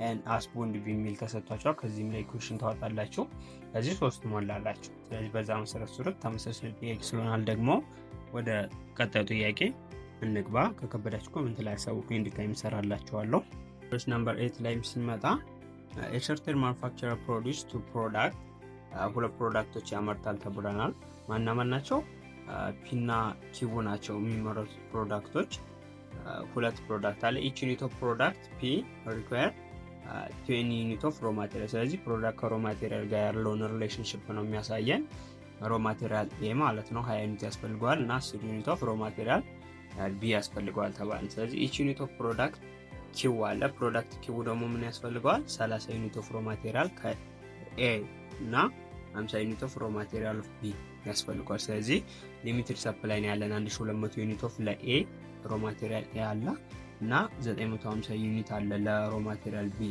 [SPEAKER 1] and as bond B የሚል ተሰጥቷቸዋል። ከዚህም ላይ ኢኩዌሽን ታዋጣላችሁ፣ ከዚህ 3 ሞላላችሁ። ስለዚህ በዛ መሰረት ሱረት ተመሳሳይ ጥያቄ ስለሆናል ደግሞ ወደ ቀጣዩ ጥያቄ እንግባ። ከከበዳችሁ ኮሜንት ላይ አሳውቁኝ፣ እንድጋሚ እሰራላችኋለሁ። ኢኩዌሽን ነምበር 8 ላይ ሲመጣ a certain manufacturer produce two product ሁለት ፕሮዳክቶች ያመርታል ተብለናል። ማን ናቸው? ፒና ኪው ናቸው የሚመረቱ ፕሮዳክቶች። ሁለት ፕሮዳክት አለ። each unit of product P require 20 unit of raw material። ስለዚህ ፕሮዳክት ከሮ ማቴሪያል ጋር ያለውን ሪሌሽንሺፕ ነው የሚያሳየን። ሮ ማቴሪያል A ማለት ነው 20 ዩኒት ያስፈልገዋል እና 10 ዩኒት ኦፍ ሮ ማቴሪያል B ያስፈልገዋል ተባለ። ስለዚህ each unit of product ኪው አለ። ፕሮዳክት ኪው ደግሞ ምን ያስፈልገዋል? 30 ዩኒት ኦፍ ሮ ማቴሪያል ከኤ እና 50 ዩኒት ኦፍ ሮ ማቴሪያል ኦፍ ቢ ያስፈልገዋል። ስለዚህ ሊሚትድ ሰፕላይ ነው ያለን 1200 ዩኒት ኦፍ ለኤ ሮ ማቴሪያል ኤ አለ እና 950 ዩኒት አለ ለሮ ማቴሪያል ቢ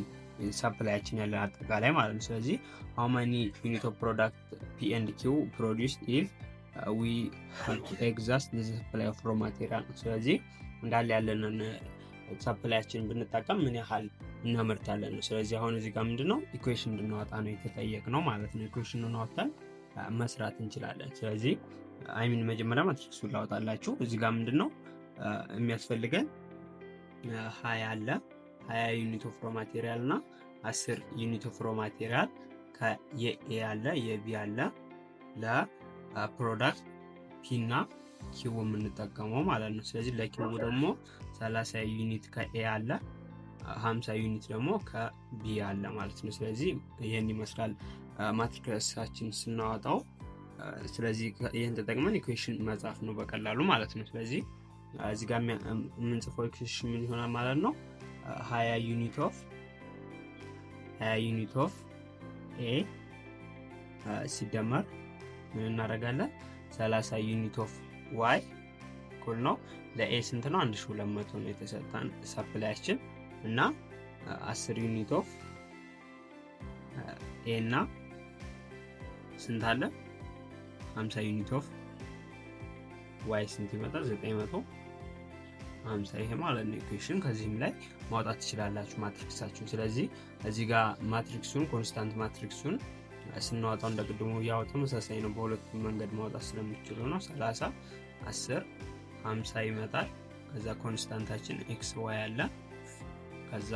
[SPEAKER 1] ሰፕላያችን ያለን አጠቃላይ ማለት ነው። ስለዚህ how many unit of product P and Q produced if we exhaust the supply of raw material። ስለዚህ እንዳለ ያለንን ሰፕላያችን ብንጠቀም ምን ያህል እናመርታለን ነው። ስለዚህ አሁን እዚህ ጋር ምንድነው ኢኩዌሽን እንድናወጣ ነው የተጠየቅነው ማለት ነው። ኢኩዌሽኑን አወጣን መስራት እንችላለን። ስለዚህ መጀመሪያ ማትሪክሱን ላወጣላችሁ። እዚህ ጋር ምንድነው የሚያስፈልገን 20 አለ 20 ዩኒት ኦፍ ሮ ማቴሪያል እና 10 ዩኒት ኦፍ ሮ ማቴሪያል ከየኤ አለ የቢ አለ ለፕሮዳክት ፒ እና ኪው የምንጠቀመው ማለት ነው። ስለዚህ ለኪው ደግሞ 30 ዩኒት ከኤ አለ 50 ዩኒት ደግሞ ከቢ አለ ማለት ነው። ስለዚህ ይሄን ይመስላል ማትሪክሳችን ስናወጣው። ስለዚህ ይሄን ተጠቅመን ኢኩዌሽን መጻፍ ነው በቀላሉ ማለት ነው። ስለዚህ እዚህ ጋር የምንጽፈው ኢኩዌሽን ምን ይሆናል ማለት ነው? 20 ዩኒት ኦፍ ኤ ሲደመር ምን እናደርጋለን? 30 ዩኒት ኦፍ ዋይ እኩል ነው ለኤ ስንት ነው? 1200 ነው የተሰጠን ሰፕላያችን እና 10 ዩኒት ኦፍ ኤ እና ስንት አለ? 50 ዩኒት ኦፍ ዋይ ስንት ይመጣል? 950። ይሄ ማለት ነው ኢኩዌሽን። ከዚህም ላይ ማውጣት ትችላላችሁ ማትሪክሳችሁን። ስለዚህ እዚህ ጋር ማትሪክሱን ኮንስታንት ማትሪክሱን ስናወጣው እንደቅድሙ ያው ተመሳሳይ ነው። በሁለቱም መንገድ ማውጣት ስለምትችሉ ነው። 30 10 50 ይመጣል። ከዛ ኮንስታንታችን ኤክስ ዋይ አለ። ከዛ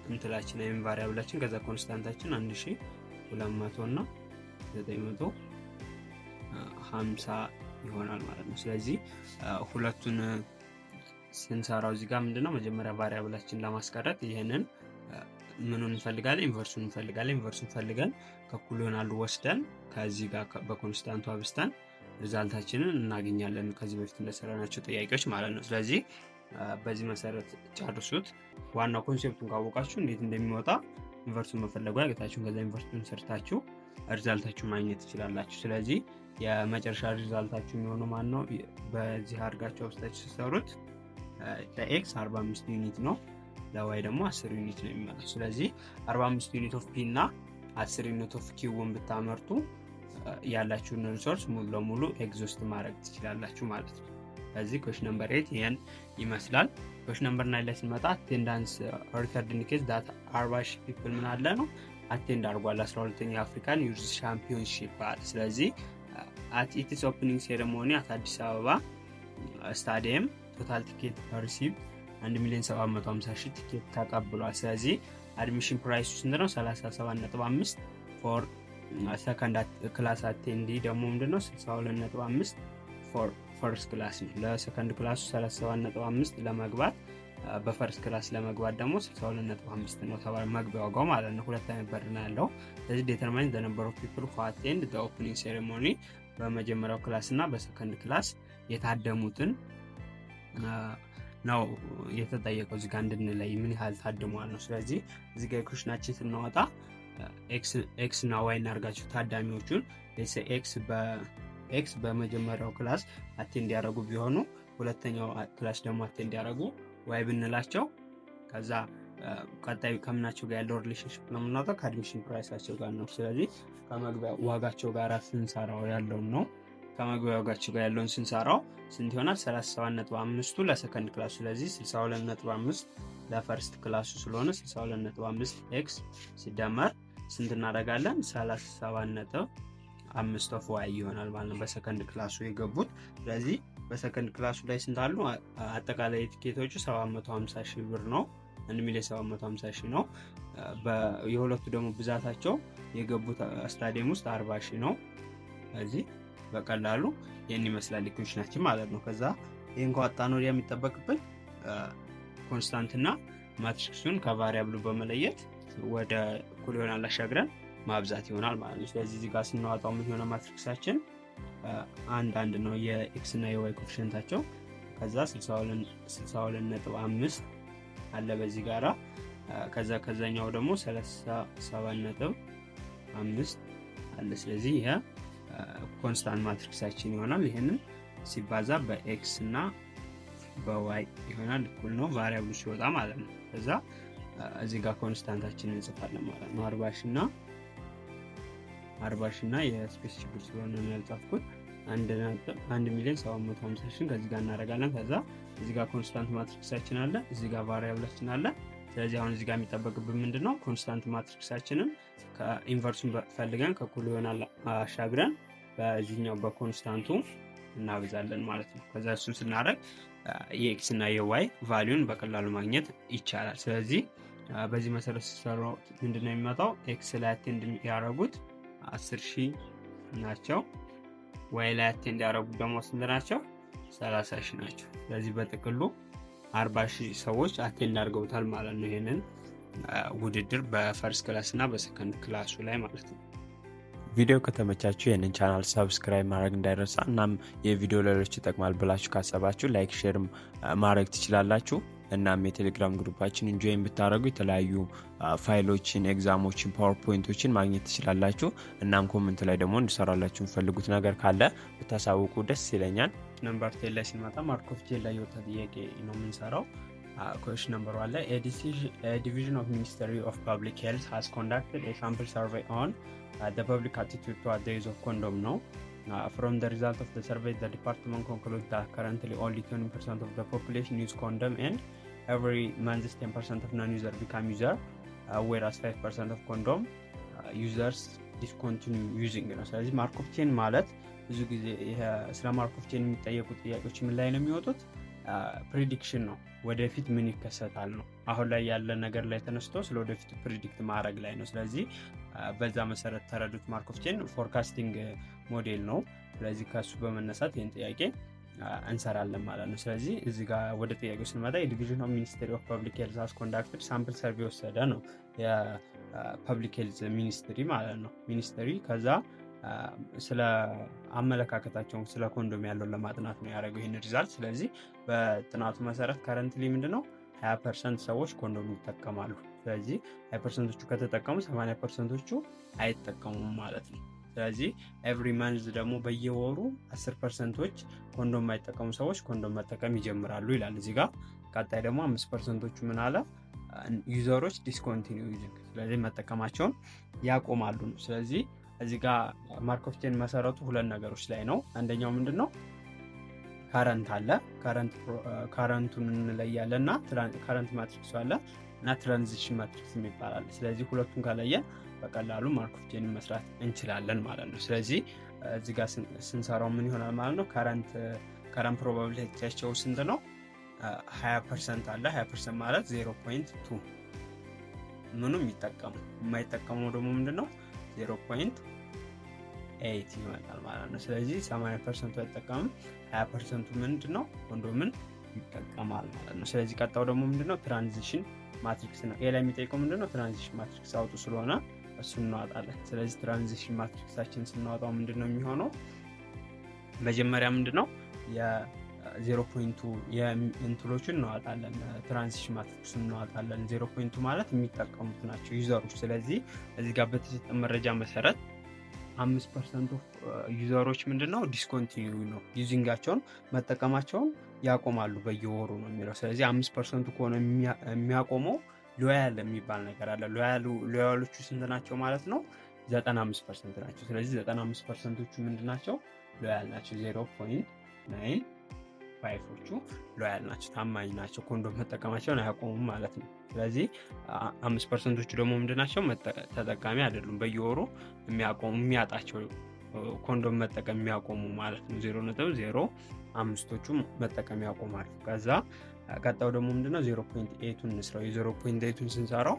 [SPEAKER 1] እንትላችን ወይም ቫሪያብላችን ከዛ ኮንስታንታችን 1200 እና 950 ይሆናል ማለት ነው። ስለዚህ ሁለቱን ስንሰራው እዚህ ጋር ምንድነው መጀመሪያ ቫሪያብላችን ለማስቀረት ይሄንን ምኑን እንፈልጋለን? ኢንቨርሱን እንፈልጋለን። ኢንቨርሱን ፈልገን ከኩል ይሆናል ወስደን ከዚህ ጋር በኮንስታንቱ አብስተን ሪዛልታችንን እናገኛለን ከዚህ በፊት እንደሰራናቸው ጥያቄዎች ማለት ነው። ስለዚህ በዚህ መሰረት ጨርሱት። ዋናው ኮንሴፕቱን ካወቃችሁ እንዴት እንደሚወጣ ኢንቨርሱን መፈለጉ ያገታችሁ ከዛ ኢንቨርሱን ሰርታችሁ ሪዛልታችሁን ማግኘት ትችላላችሁ። ስለዚህ የመጨረሻ ሪዛልታችሁ የሚሆነው ማን ነው? በዚህ አድርጋችሁ አብስታችሁ ሲሰሩት ለኤክስ 45 ዩኒት ነው፣ ለዋይ ደግሞ 10 ዩኒት ነው የሚሆነው። ስለዚህ 45 ዩኒት ኦፍ ፒ እና 10 ዩኒት ኦፍ ኪውን ብታመርቱ ያላችሁን ሪሶርስ ሙሉ ለሙሉ ኤግዞስት ማድረግ ትችላላችሁ ማለት ነው። ስለዚህ ኩዌስችን ነምበር 8 ይሄን ይመስላል። ኩዌስችን ነምበር 9 ላይ ስንመጣ አቴንዳንስ ሪከርድ ኢንዲኬትስ ዳት 40 ፒፕል ምን አለ ነው አቴንድ አድርጓል 12ኛ አፍሪካን ዩዝ ሻምፒዮንሺፕ አለ። ስለዚህ at its opening ceremony at አዲስ አበባ ስታዲየም ቶታል ቲኬት ሪሲቭ 1,750,000 ቲኬት ተቀብሏል። ስለዚህ አድሚሽን ፕራይስ ስንት ነው? 37.5 ፎር ሰከንድ ክላስ አቴንዲ ደግሞ ምንድነው 62.5 ፎር ፈርስት ክላስ ነው። ለሰከንድ ክላሱ 37.5 ለመግባት በፈርስት ክላስ ለመግባት ደግሞ 62.5 ነው ተባለ መግቢያ ዋጋው ማለት ነው። ሁለት አይነት በር ነው ያለው። ስለዚህ ዲተርማይን ዘ ነምበር ኦፍ ፒፕል who attend the opening ceremony በመጀመሪያው ክላስ እና በሰከንድ ክላስ የታደሙትን ነው የተጠየቀው እዚህ ጋር እንድንለይ ምን ያህል ታድመዋል ነው። ስለዚህ እዚህ ጋር ኩዌስችናችን ስናወጣ ኤክስ እና ዋይ እናርጋችሁ ታዳሚዎቹን ኤክስ በመጀመሪያው ክላስ አቴንድ ያደረጉ ቢሆኑ ሁለተኛው ክላስ ደግሞ አቴንድ ያደረጉ ዋይ ብንላቸው ከዛ ቀጣይ ከምናቸው ጋር ያለው ሪሌሽንሺፕ ነው የምናወጣው ከአድሚሽን ፕራይሳቸው ጋር ነው። ስለዚህ ከመግቢያ ዋጋቸው ጋር ስንሰራው ያለው ነው ከመግቢያ ዋጋቸው ጋር ያለውን ስንሰራው ስንት ይሆናል? 37.5ቱ ለሰከንድ ክላሱ ስለዚህ 62.5 ለፈርስት ክላሱ ስለሆነ 62.5 ኤክስ ሲደመር ስንት እናደርጋለን? 37.5 ኦፍ ዋይ ይሆናል ማለት ነው በሰከንድ ክላሱ የገቡት። ስለዚህ በሰከንድ ክላሱ ላይ ስንት አሉ? አጠቃላይ ቲኬቶቹ 750,000 ብር ነው 1,750,000 ነው። የሁለቱ ደግሞ ብዛታቸው የገቡት ስታዲየም ውስጥ 40,000 ነው። ስለዚህ በቀላሉ ይሄን ይመስላል ኢኩዌሽናችን ማለት ነው። ከዛ ይሄን ከወጣን ወዲያ የሚጠበቅብን ኮንስታንትና ማትሪክሱን ከቫሪያብሉ በመለየት ወደ እኩል ይሆናል አሻግረን ማብዛት ይሆናል ማለት ነው። ስለዚህ እዚህ ጋር ስናወጣው ምን ይሆናል? ማትሪክሳችን አንድ ነው የኤክስ እና የዋይ ኮኤፊሺየንታቸው ከዛ 62.5 አለ በዚህ ጋራ ከዛኛው ደግሞ 37.5 አለ። ስለዚህ ይሄ ኮንስታንት ማትሪክሳችን ይሆናል። ይሄንን ሲባዛ በኤክስ እና በዋይ ይሆናል እኩል ነው ቫሪያብሉ ሲወጣ ማለት ነው። ከዛ እዚህ ጋር ኮንስታንታችንን እንጽፋለን ማለት ነው 40 እና የስፔስ ችግር ስለሆነ ነው ያልጻፍኩት 1,750,000 ከዚህ ጋር እናደርጋለን። ከዛ እዚህ ጋር ኮንስታንት ማትሪክሳችን አለ እዚህ ጋር ቫሪያብላችን አለ። ስለዚህ አሁን እዚህ ጋር የሚጠበቅብን ምንድነው? ኮንስታንት ማትሪክሳችንን ከኢንቨርሱን ፈልገን ከኩል ይሆናል አሻግረን በዚህኛው በኮንስታንቱ እናበዛለን ማለት ነው። ከዛ እሱን ስናደርግ የኤክስ እና የዋይ ቫልዩን በቀላሉ ማግኘት ይቻላል። ስለዚህ በዚህ መሰረት ሲሰራው ምንድነው የሚመጣው? ኤክስ ላይ አቴንድ ያደረጉት 10,000 ናቸው። ዋይ ላይ አቴንድ ያደረጉት ደግሞ ስንት ናቸው? 30,000 ናቸው። ስለዚህ በጥቅሉ 40,000 ሰዎች አቴንድ አድርገውታል ማለት ነው ይሄንን ውድድር በፈርስት ክላስ እና በሰከንድ ክላሱ ላይ ማለት ነው።
[SPEAKER 2] ቪዲዮ ከተመቻችሁ ይህንን ቻናል ሰብስክራይብ ማድረግ እንዳይረሳ። እናም የቪዲዮ ለሌሎች ይጠቅማል ብላችሁ ካሰባችሁ ላይክ ሼር ማድረግ ትችላላችሁ። እናም የቴሌግራም ግሩፓችን ኢንጆይን ብታደርጉ የተለያዩ ፋይሎችን ኤግዛሞችን ፓወርፖይንቶችን ማግኘት ትችላላችሁ። እናም ኮሜንት ላይ ደግሞ እንድሰራላችሁ የምትፈልጉት ነገር ካለ ብታሳውቁ ደስ ይለኛል።
[SPEAKER 1] ነምበር 10 ላይ ስንመጣ ማርኮቭ ቼን ላይ የወጣ ጥያቄ ነው የምንሰራው። question number 1 ላይ a division of Ministry of Public Health has conducted a sample survey on the public attitude toward the use of condom ነው። From the result of the survey, the department concludes that currently only 20% of the population use condom and every month 10% of non-user become user, whereas 5% of condom users discontinue using ነው። ስለዚህ ማርኮቭ ቼን ማለት ብዙ ጊዜ ስለ ማርኮቭ ቼን የሚጠየቁ ጥያቄዎች ምን ላይ ነው የሚወጡት? ፕሪዲክሽን ነው። ወደፊት ምን ይከሰታል ነው። አሁን ላይ ያለ ነገር ላይ ተነስቶ ስለ ወደፊት ፕሪዲክት ማድረግ ላይ ነው። ስለዚህ በዛ መሰረት ተረዱት። ማርኮቭ ቼን ፎርካስቲንግ ሞዴል ነው። ስለዚህ ከሱ በመነሳት ይህን ጥያቄ እንሰራለን ማለት ነው። ስለዚህ እዚህ ጋር ወደ ጥያቄው ስንመጣ የዲቪዥን ኦፍ ሚኒስትሪ ኦፍ ፐብሊክ ሄልዝ ሃዝ ኮንዳክትድ ሳምፕል ሰርቬይ ወሰደ ነው። የፐብሊክ ሄልዝ ሚኒስትሪ ማለት ነው። ሚኒስትሪ ከዛ ስለ አመለካከታቸው ስለ ኮንዶም ያለውን ለማጥናት ነው ያደረገው ይህን ሪዛልት። ስለዚህ በጥናቱ መሰረት ከረንትሊ ምንድነው 20% ሰዎች ኮንዶም ይጠቀማሉ። ስለዚህ 20%ዎቹ ከተጠቀሙ 80%ዎቹ አይጠቀሙም ማለት ነው። ስለዚህ ኤቭሪ መንዝ ደግሞ በየወሩ 10%ዎች ኮንዶም የማይጠቀሙ ሰዎች ኮንዶም መጠቀም ይጀምራሉ ይላል እዚህ ጋር። ቀጣይ ደግሞ 5%ዎቹ ምን አለ ዩዘሮች ዲስኮንቲኒው ዩዚንግ፣ ስለዚህ መጠቀማቸውን ያቆማሉ ነው። ስለዚህ እዚህ ጋር ማርኮቭ ቼን መሰረቱ ሁለት ነገሮች ላይ ነው። አንደኛው ምንድነው ካረንት አለ፣ ካረንቱን እንለያለን እና ካረንት ማትሪክስ አለ እና ትራንዚሽን ማትሪክስ ይባላል። ስለዚህ ሁለቱን ከለየን በቀላሉ ማርኮቭ ቼን መስራት እንችላለን ማለት ነው። ስለዚህ እዚህ ጋር ስንሰራው ምን ይሆናል ማለት ነው? ካረንት ፕሮባቢሊቲያቸው ስንት ነው? 20% አለ። 20% ማለት 0.2 ምንም ይጠቀሙ፣ የማይጠቀመው ደግሞ ምንድነው 0.8 ይመጣል ማለት ነው። ስለዚህ 80% አይጠቀምም፣ 20% ምንድነው ኮንዶምን ይጠቀማል ማለት ነው። ስለዚህ ቀጣው ደግሞ ምንድነው ትራንዚሽን ማትሪክስ ነው። ኤላ የሚጠይቀው ምንድነው ትራንዚሽን ማትሪክስ አውጡ ስለሆነ እሱን እናወጣለን። ስለዚህ ትራንዚሽን ማትሪክሳችን ስናወጣው ምንድነው የሚሆነው? መጀመሪያ ምንድነው የ0.2 የኢንትሎችን እናወጣለን፣ ትራንዚሽን ማትሪክሱን እናወጣለን። 0.2 ማለት የሚጠቀሙት ናቸው ዩዘሮች። ስለዚህ እዚህ ጋር በተሰጠ መረጃ መሰረት 5% ዩዘሮች ምንድነው ዲስኮንቲኒው ነው፣ ዩዚንጋቸውን መጠቀማቸውን ያቆማሉ በየወሩ ነው የሚለው። ስለዚህ 5% ከሆነ የሚያቆመው ሎያል የሚባል ነገር አለ። ሎያሎቹ ስንት ናቸው ማለት ነው? 95% ናቸው። ስለዚህ 95%ዎቹ ምንድናቸው? ሎያል ናቸው። 0.95ዎቹ ሎያል ናቸው፣ ታማኝ ናቸው፣ ኮንዶም መጠቀማቸውን አያቆሙም ማለት ነው። ስለዚህ 5%ዎቹ ደግሞ ምንድናቸው? ተጠቃሚ አይደሉም፣ በየወሩ የሚያጣቸው ኮንዶም መጠቀም የሚያቆሙ ማለት ነው። 0.05ዎቹ መጠቀም ያቆማሉ። ከዛ ቀጣው ደግሞ ምንድነው 0.8ን እንስራው። የ0.8ን ስንሰራው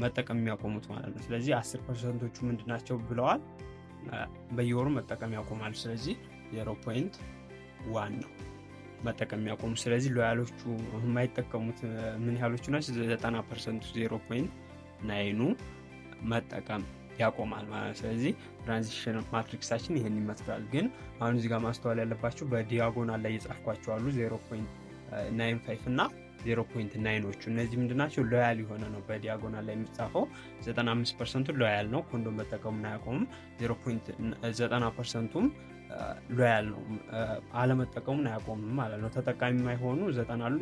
[SPEAKER 1] መጠቀም የሚያቆሙት ማለት ነው። ስለዚህ 10%ዎቹ ምንድናቸው ብለዋል? በየወሩ መጠቀም ያቆማሉ። ስለዚህ 0.1 ነው መጠቀም የሚያቆሙ። ስለዚህ ሎያሎቹ የማይጠቀሙት ምን ያህሎቹ ናቸው? 90%። 0.9ኑ መጠቀም ያቆማል ማለት ነው። ስለዚህ ትራንዚሽን ማትሪክሳችን ይሄን ይመስላል። ግን አሁን እዚህ ጋር ማስተዋል ያለባችሁ በዲያጎናል ላይ የጻፍኳቸው አሉ 0.95 እና 0.9ዎቹ እነዚህ ምንድናቸው? ሎያል የሆነ ነው። በዲያጎናል ላይ የሚጻፈው 95% ሎያል ነው፣ ኮንዶም መጠቀሙን አያቆምም። 90%ቱም ሎያል ነው፣ አለመጠቀሙን አያቆምም ማለት ነው። ተጠቃሚ የማይሆኑ 90 አሉ፣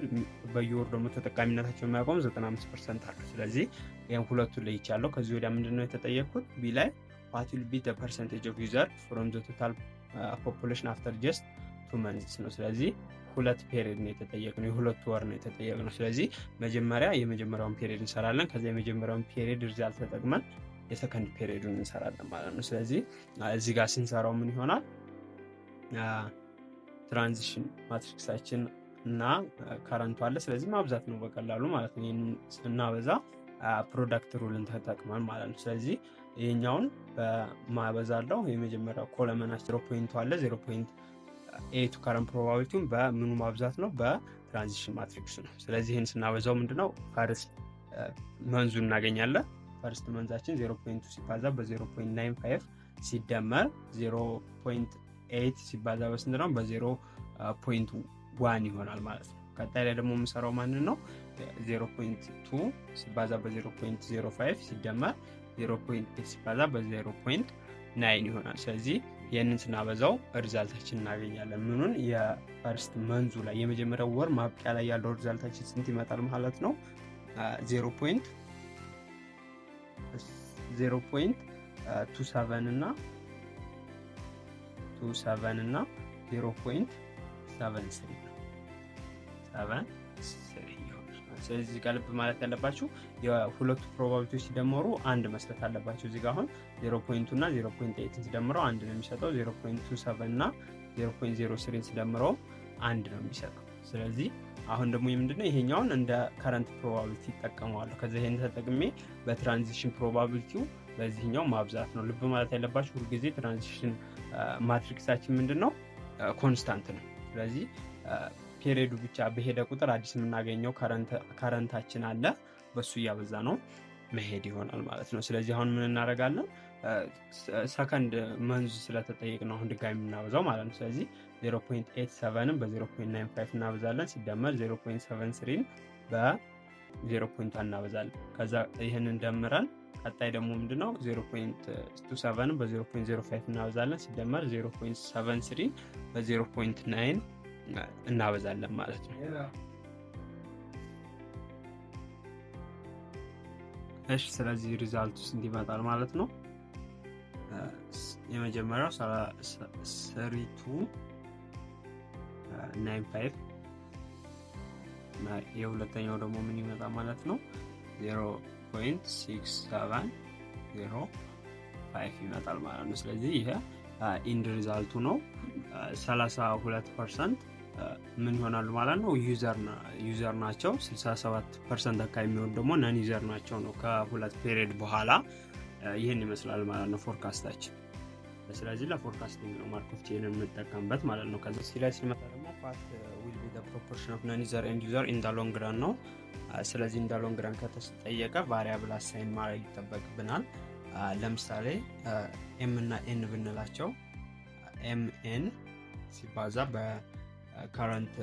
[SPEAKER 1] በየወሩ ደግሞ ተጠቃሚነታቸው የማያቆሙ 95% አሉ። ስለዚህ ይሄን ሁለቱን ለይቻለሁ። ከዚህ ወዲያ ምንድነው የተጠየቅኩት? ቢ ላይ what will be the percentage of user from the total population after just 2 months ነው። ስለዚህ ሁለት ፔሪድ ነው የተጠየቅነው፣ የሁለት ወር ነው የተጠየቅነው። ስለዚህ መጀመሪያ የመጀመሪያውን ፔሪድ እንሰራለን። ከዛ የመጀመሪያውን ፔሪድ ሪዛልት ተጠቅመን የሰከንድ ፔሪዱን እንሰራለን ማለት ነው። ስለዚህ እዚህ ጋር ስንሰራው ምን ይሆናል? ትራንዚሽን ማትሪክሳችን እና ካረንቱ አለ። ስለዚህ ማብዛት ነው በቀላሉ ማለት ነው። ይህን ስናበዛ ፕሮዳክት ሩልን ተጠቅመን ማለት ነው። ስለዚህ ይሄኛውን በማበዛለው የመጀመሪያው ኮለመናችን 0.2 አለ 0.8 ካረንት ፕሮባቢሊቲውን በምኑ ማብዛት ነው? በትራንዚሽን ማትሪክስ ነው። ስለዚህ ይህን ስናበዛው ምንድነው ፈርስት መንዙ እናገኛለን። ፈርስት መንዛችን 0.2 ሲባዛ በ0.95 ሲደመር 0.8 ሲባዛ በስንት ነው? በ0.1 ይሆናል ማለት ነው። ቀጣይ ላይ ደግሞ የምሰራው ማንን ነው? 0.2 ሲባዛ በ0.05 ሲደመር 0.8 ሲባዛ በ0.9 ይሆናል። ስለዚህ ይህንን ስናበዛው ሪዛልታችን እናገኛለን። ምኑን? የፈርስት መንዙ ላይ የመጀመሪያው ወር ማብቂያ ላይ ያለው ሪዛልታችን ስንት ይመጣል ማለት ነው? 0.27 እና 0.73 ነው። 73 ይሆናል። ስለዚህ ጋር ልብ ማለት ያለባችሁ የሁለቱ ፕሮባቢሊቲዎች ሲደመሩ አንድ መስጠት አለባቸው። እዚህ ጋር አሁን 0.2 እና 0.8 ሲደምረው አንድ ነው የሚሰጠው። 0.27 እና 0.03 ሲደምረው አንድ ነው የሚሰጠው። ስለዚህ አሁን ደግሞ ምንድነው ይሄኛውን እንደ ከረንት ፕሮባቢሊቲ ይጠቀመዋለሁ። ከዛ ይሄን ተጠቅሜ በትራንዚሽን ፕሮባቢሊቲው በዚህኛው ማብዛት ነው። ልብ ማለት ያለባችሁ ሁልጊዜ ትራንዚሽን ማትሪክሳችን ምንድነው ኮንስታንት ነው። ስለዚህ ፔሪዮዱ ብቻ በሄደ ቁጥር አዲስ የምናገኘው ከረንታችን አለ፣ በሱ እያበዛ ነው መሄድ ይሆናል ማለት ነው። ስለዚህ አሁን ምን እናደርጋለን? ሰከንድ መንዙ ስለተጠየቅን አሁን ድጋሚ የምናበዛው ማለት ነው። ስለዚህ 0.87ን በ0.95 እናበዛለን፣ ሲደመር 0.73ን በ0.1 እናበዛለን። ከዛ ይህንን ደምረን ቀጣይ ደግሞ ምንድነው 0.27ን በ0.05 እናበዛለን፣ ሲደመር 0.73ን በ0.9 እናበዛለን ማለት ነው። እሺ ስለዚህ ሪዛልቱ ስንት ይመጣል ማለት ነው? የመጀመሪያው 3295 እና የሁለተኛው ደግሞ ምን ይመጣል ማለት ነው? 0.6705 ይመጣል ማለት ነው። ስለዚህ ይሄ ኢንድ ሪዛልቱ ነው። 32% ምን ይሆናሉ ማለት ነው? ዩዘር ናቸው። 67% አካባቢ የሚሆን ደግሞ ነን ዩዘር ናቸው ነው። ከሁለት ፔሪየድ በኋላ ይህን ይመስላል ማለት ነው ፎርካስታችን። ስለዚህ ለፎርካስቲንግ ነው ማርኮቭ ቼንን የምንጠቀምበት ማለት ነው። ከዚህ ሲላይ ሲመጣ ደግሞ ፓርት ዊል ቢ ዘ ፕሮፖርሽን ኦፍ ነን ዩዘር ኤንድ ዩዘር ኢን ዘ ሎንግ ራን ነው። ስለዚህ ኢን ዘ ሎንግ ራን ከተጠየቀ ቫሪያብል አሳይን ማድረግ ይጠበቅብናል። ለምሳሌ ኤም እና ኤን ብንላቸው ኤም ኤን ሲባዛ በከረንት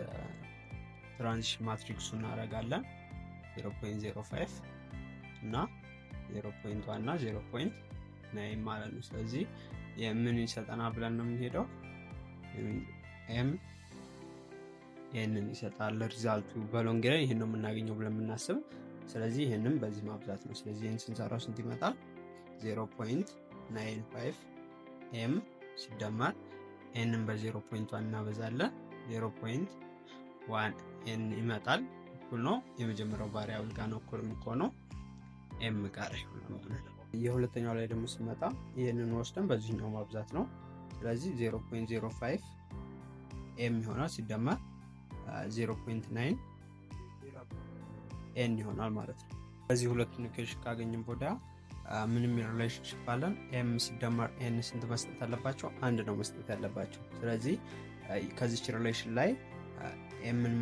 [SPEAKER 1] ትራንዚሽን ማትሪክሱ እናደርጋለን 0.05 እና 0.1 እና 0.9 ማለት ነው። ስለዚህ የምን ይሰጠና ብለን ነው የምንሄደው? ኤም ኤንን ይሰጣል ሪዛልቱ በሎንግ ራን ይሄን ነው የምናገኘው ብለን የምናስብ። ስለዚህ ይሄንን በዚህ ማብዛት ነው። ስለዚህ ይሄን ስንሰራው ስንት ይመጣል? 0.95 ኤም ሲደመር ኤንን በ0.1 እናበዛለን 0.1 ኤን ይመጣል። እኩል ነው የመጀመሪያው ቫሪያብል ጋር ነው እኩል የሚሆነው ኤም ጋር ይሆናል። የሁለተኛው ላይ ደግሞ ስንመጣ ይሄንን ወስደን በዚህኛው ማብዛት ነው። ስለዚህ 0.05 ኤም ይሆናል ሲደመር 0.9 ኤን ይሆናል ማለት ነው። በዚህ ሁለቱን ኢኩዌሽን ካገኘን በኋላ ምንም ሪሌሽንሺፕ አለን። ኤም ሲደመር ኤን ስንት መስጠት አለባቸው? አንድ ነው መስጠት ያለባቸው። ስለዚህ ከዚች ሪሌሽን ላይ ኤምን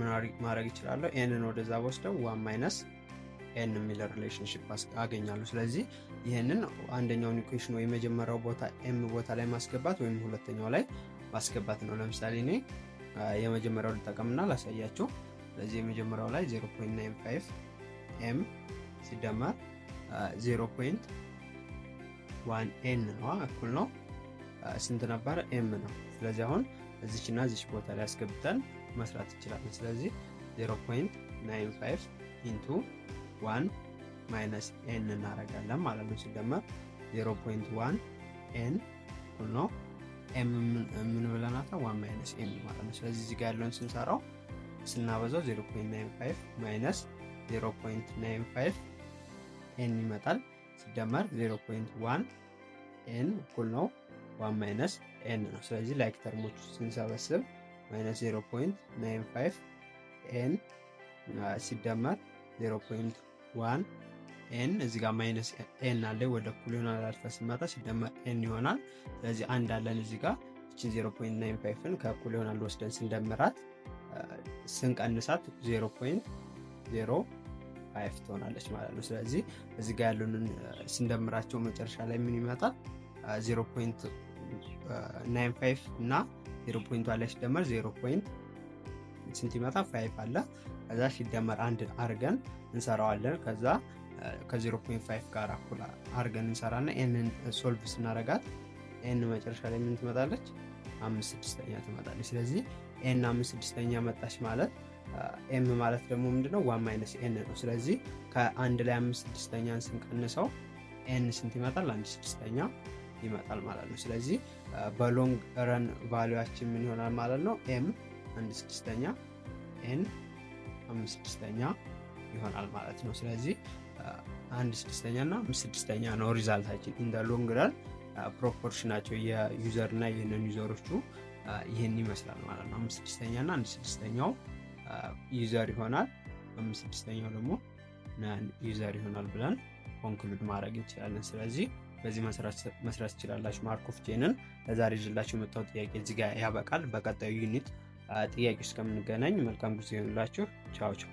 [SPEAKER 1] ማድረግ ይችላል። ኤንን ወደዛ ወስደው 1 ማይነስ ኤን የሚል ሪሌሽንሺፕ አገኛለሁ። ስለዚህ ይሄንን አንደኛውን ኢኩዌሽን ወይ የመጀመሪያው ቦታ ኤም ቦታ ላይ ማስገባት ወይም ሁለተኛው ላይ ማስገባት ነው። ለምሳሌ እኔ የመጀመሪያው ልጠቀምና ላሳያችሁ። ስለዚህ የመጀመሪያው ላይ 0.95 ኤም ሲደመር 0.1 ኤን ነው እኩል ነው ስንት ነበረ? ኤም ነው። ስለዚህ አሁን እዚችና እዚች ቦታ ላይ አስገብተን መስራት እንችላለን። ስለዚህ 0.95 ኢንቱ 1 ማይነስ ኤን እናደርጋለን ማለት ነው። ሲደመር 0.1 ኤን እኩል ነው ኤም ምን ብለናታ? 1 ማይነስ ኤን ማለት ነው። ስለዚህ እዚህ ጋር ያለውን ስንሰራው ስናበዛው 0.95 ማይነስ 0.95 ኤን ይመጣል። ሲደመር 0.1 ኤን እኩል ነው 1 ማይነስ ኤን ነው። ስለዚህ ላይክ ተርሞች ስንሰበስብ ማይነስ 0.95 ኤን ሲደመር 0.1 ኤን እዚህ ጋር ማይነስ ኤን አለ ወደ እኩል ይሆናል። አልፋ ሲመጣ ሲደመር ኤን ይሆናል። ስለዚህ አንድ አለን እዚህ ጋር እቺን 0.95ን ከእኩል ይሆናል ወስደን ስንደምራት ስንቀንሳት 0.05 ትሆናለች ማለት ነው። ስለዚህ እዚህ ጋር ያሉንን ስንደምራቸው መጨረሻ ላይ ምን ይመጣል? 0.95 እና 0.1 ላይ ሲደመር 0. ስንት ይመጣ? 5 አለ። ከዛ ሲደመር አንድ አርገን እንሰራዋለን። ከዛ ከ0.5 ጋር እኩል አርገን እንሰራና ኤንን ሶልቭ ስናረጋት ኤን መጨረሻ ላይ ምን ትመጣለች? 5/6 ትመጣለች። ስለዚህ ኤን 5/6 መጣች ማለት ኤም ማለት ደግሞ ምንድነው? 1 ማይነስ ኤን ነው። ስለዚህ ከአንድ ላይ 5/6ን ስንቀንሰው ኤን ስንት ይመጣል? 1/6 ይመጣል ማለት ነው። ስለዚህ በሎንግ ረን ቫልዩአችን ምን ይሆናል ማለት ነው? ኤም 1/6 ኤን 5/6 ይሆናል ማለት ነው። ስለዚህ 1/6 እና 5/6 ነው ሪዛልታችን። ኢን ዘ ሎንግ ረን ፕሮፖርሽናቸው የዩዘር እና የነን ዩዘሮቹ ይህን ይመስላል ማለት ነው። 5/6 እና 1/6 ዩዘር ይሆናል፣ 6ኛው ደግሞ ናን ዩዘር ይሆናል ብለን ኮንክሉድ ማድረግ እንችላለን። ስለዚህ በዚህ መስራት ትችላላችሁ ማርኮፍ ቼንን። ለዛሬ ይዤላችሁ የመጣው ጥያቄ እዚህ ጋር ያበቃል። በቀጣዩ ዩኒት ጥያቄ እስከምንገናኝ መልካም ጊዜ ይሁንላችሁ። ቻው ቻው።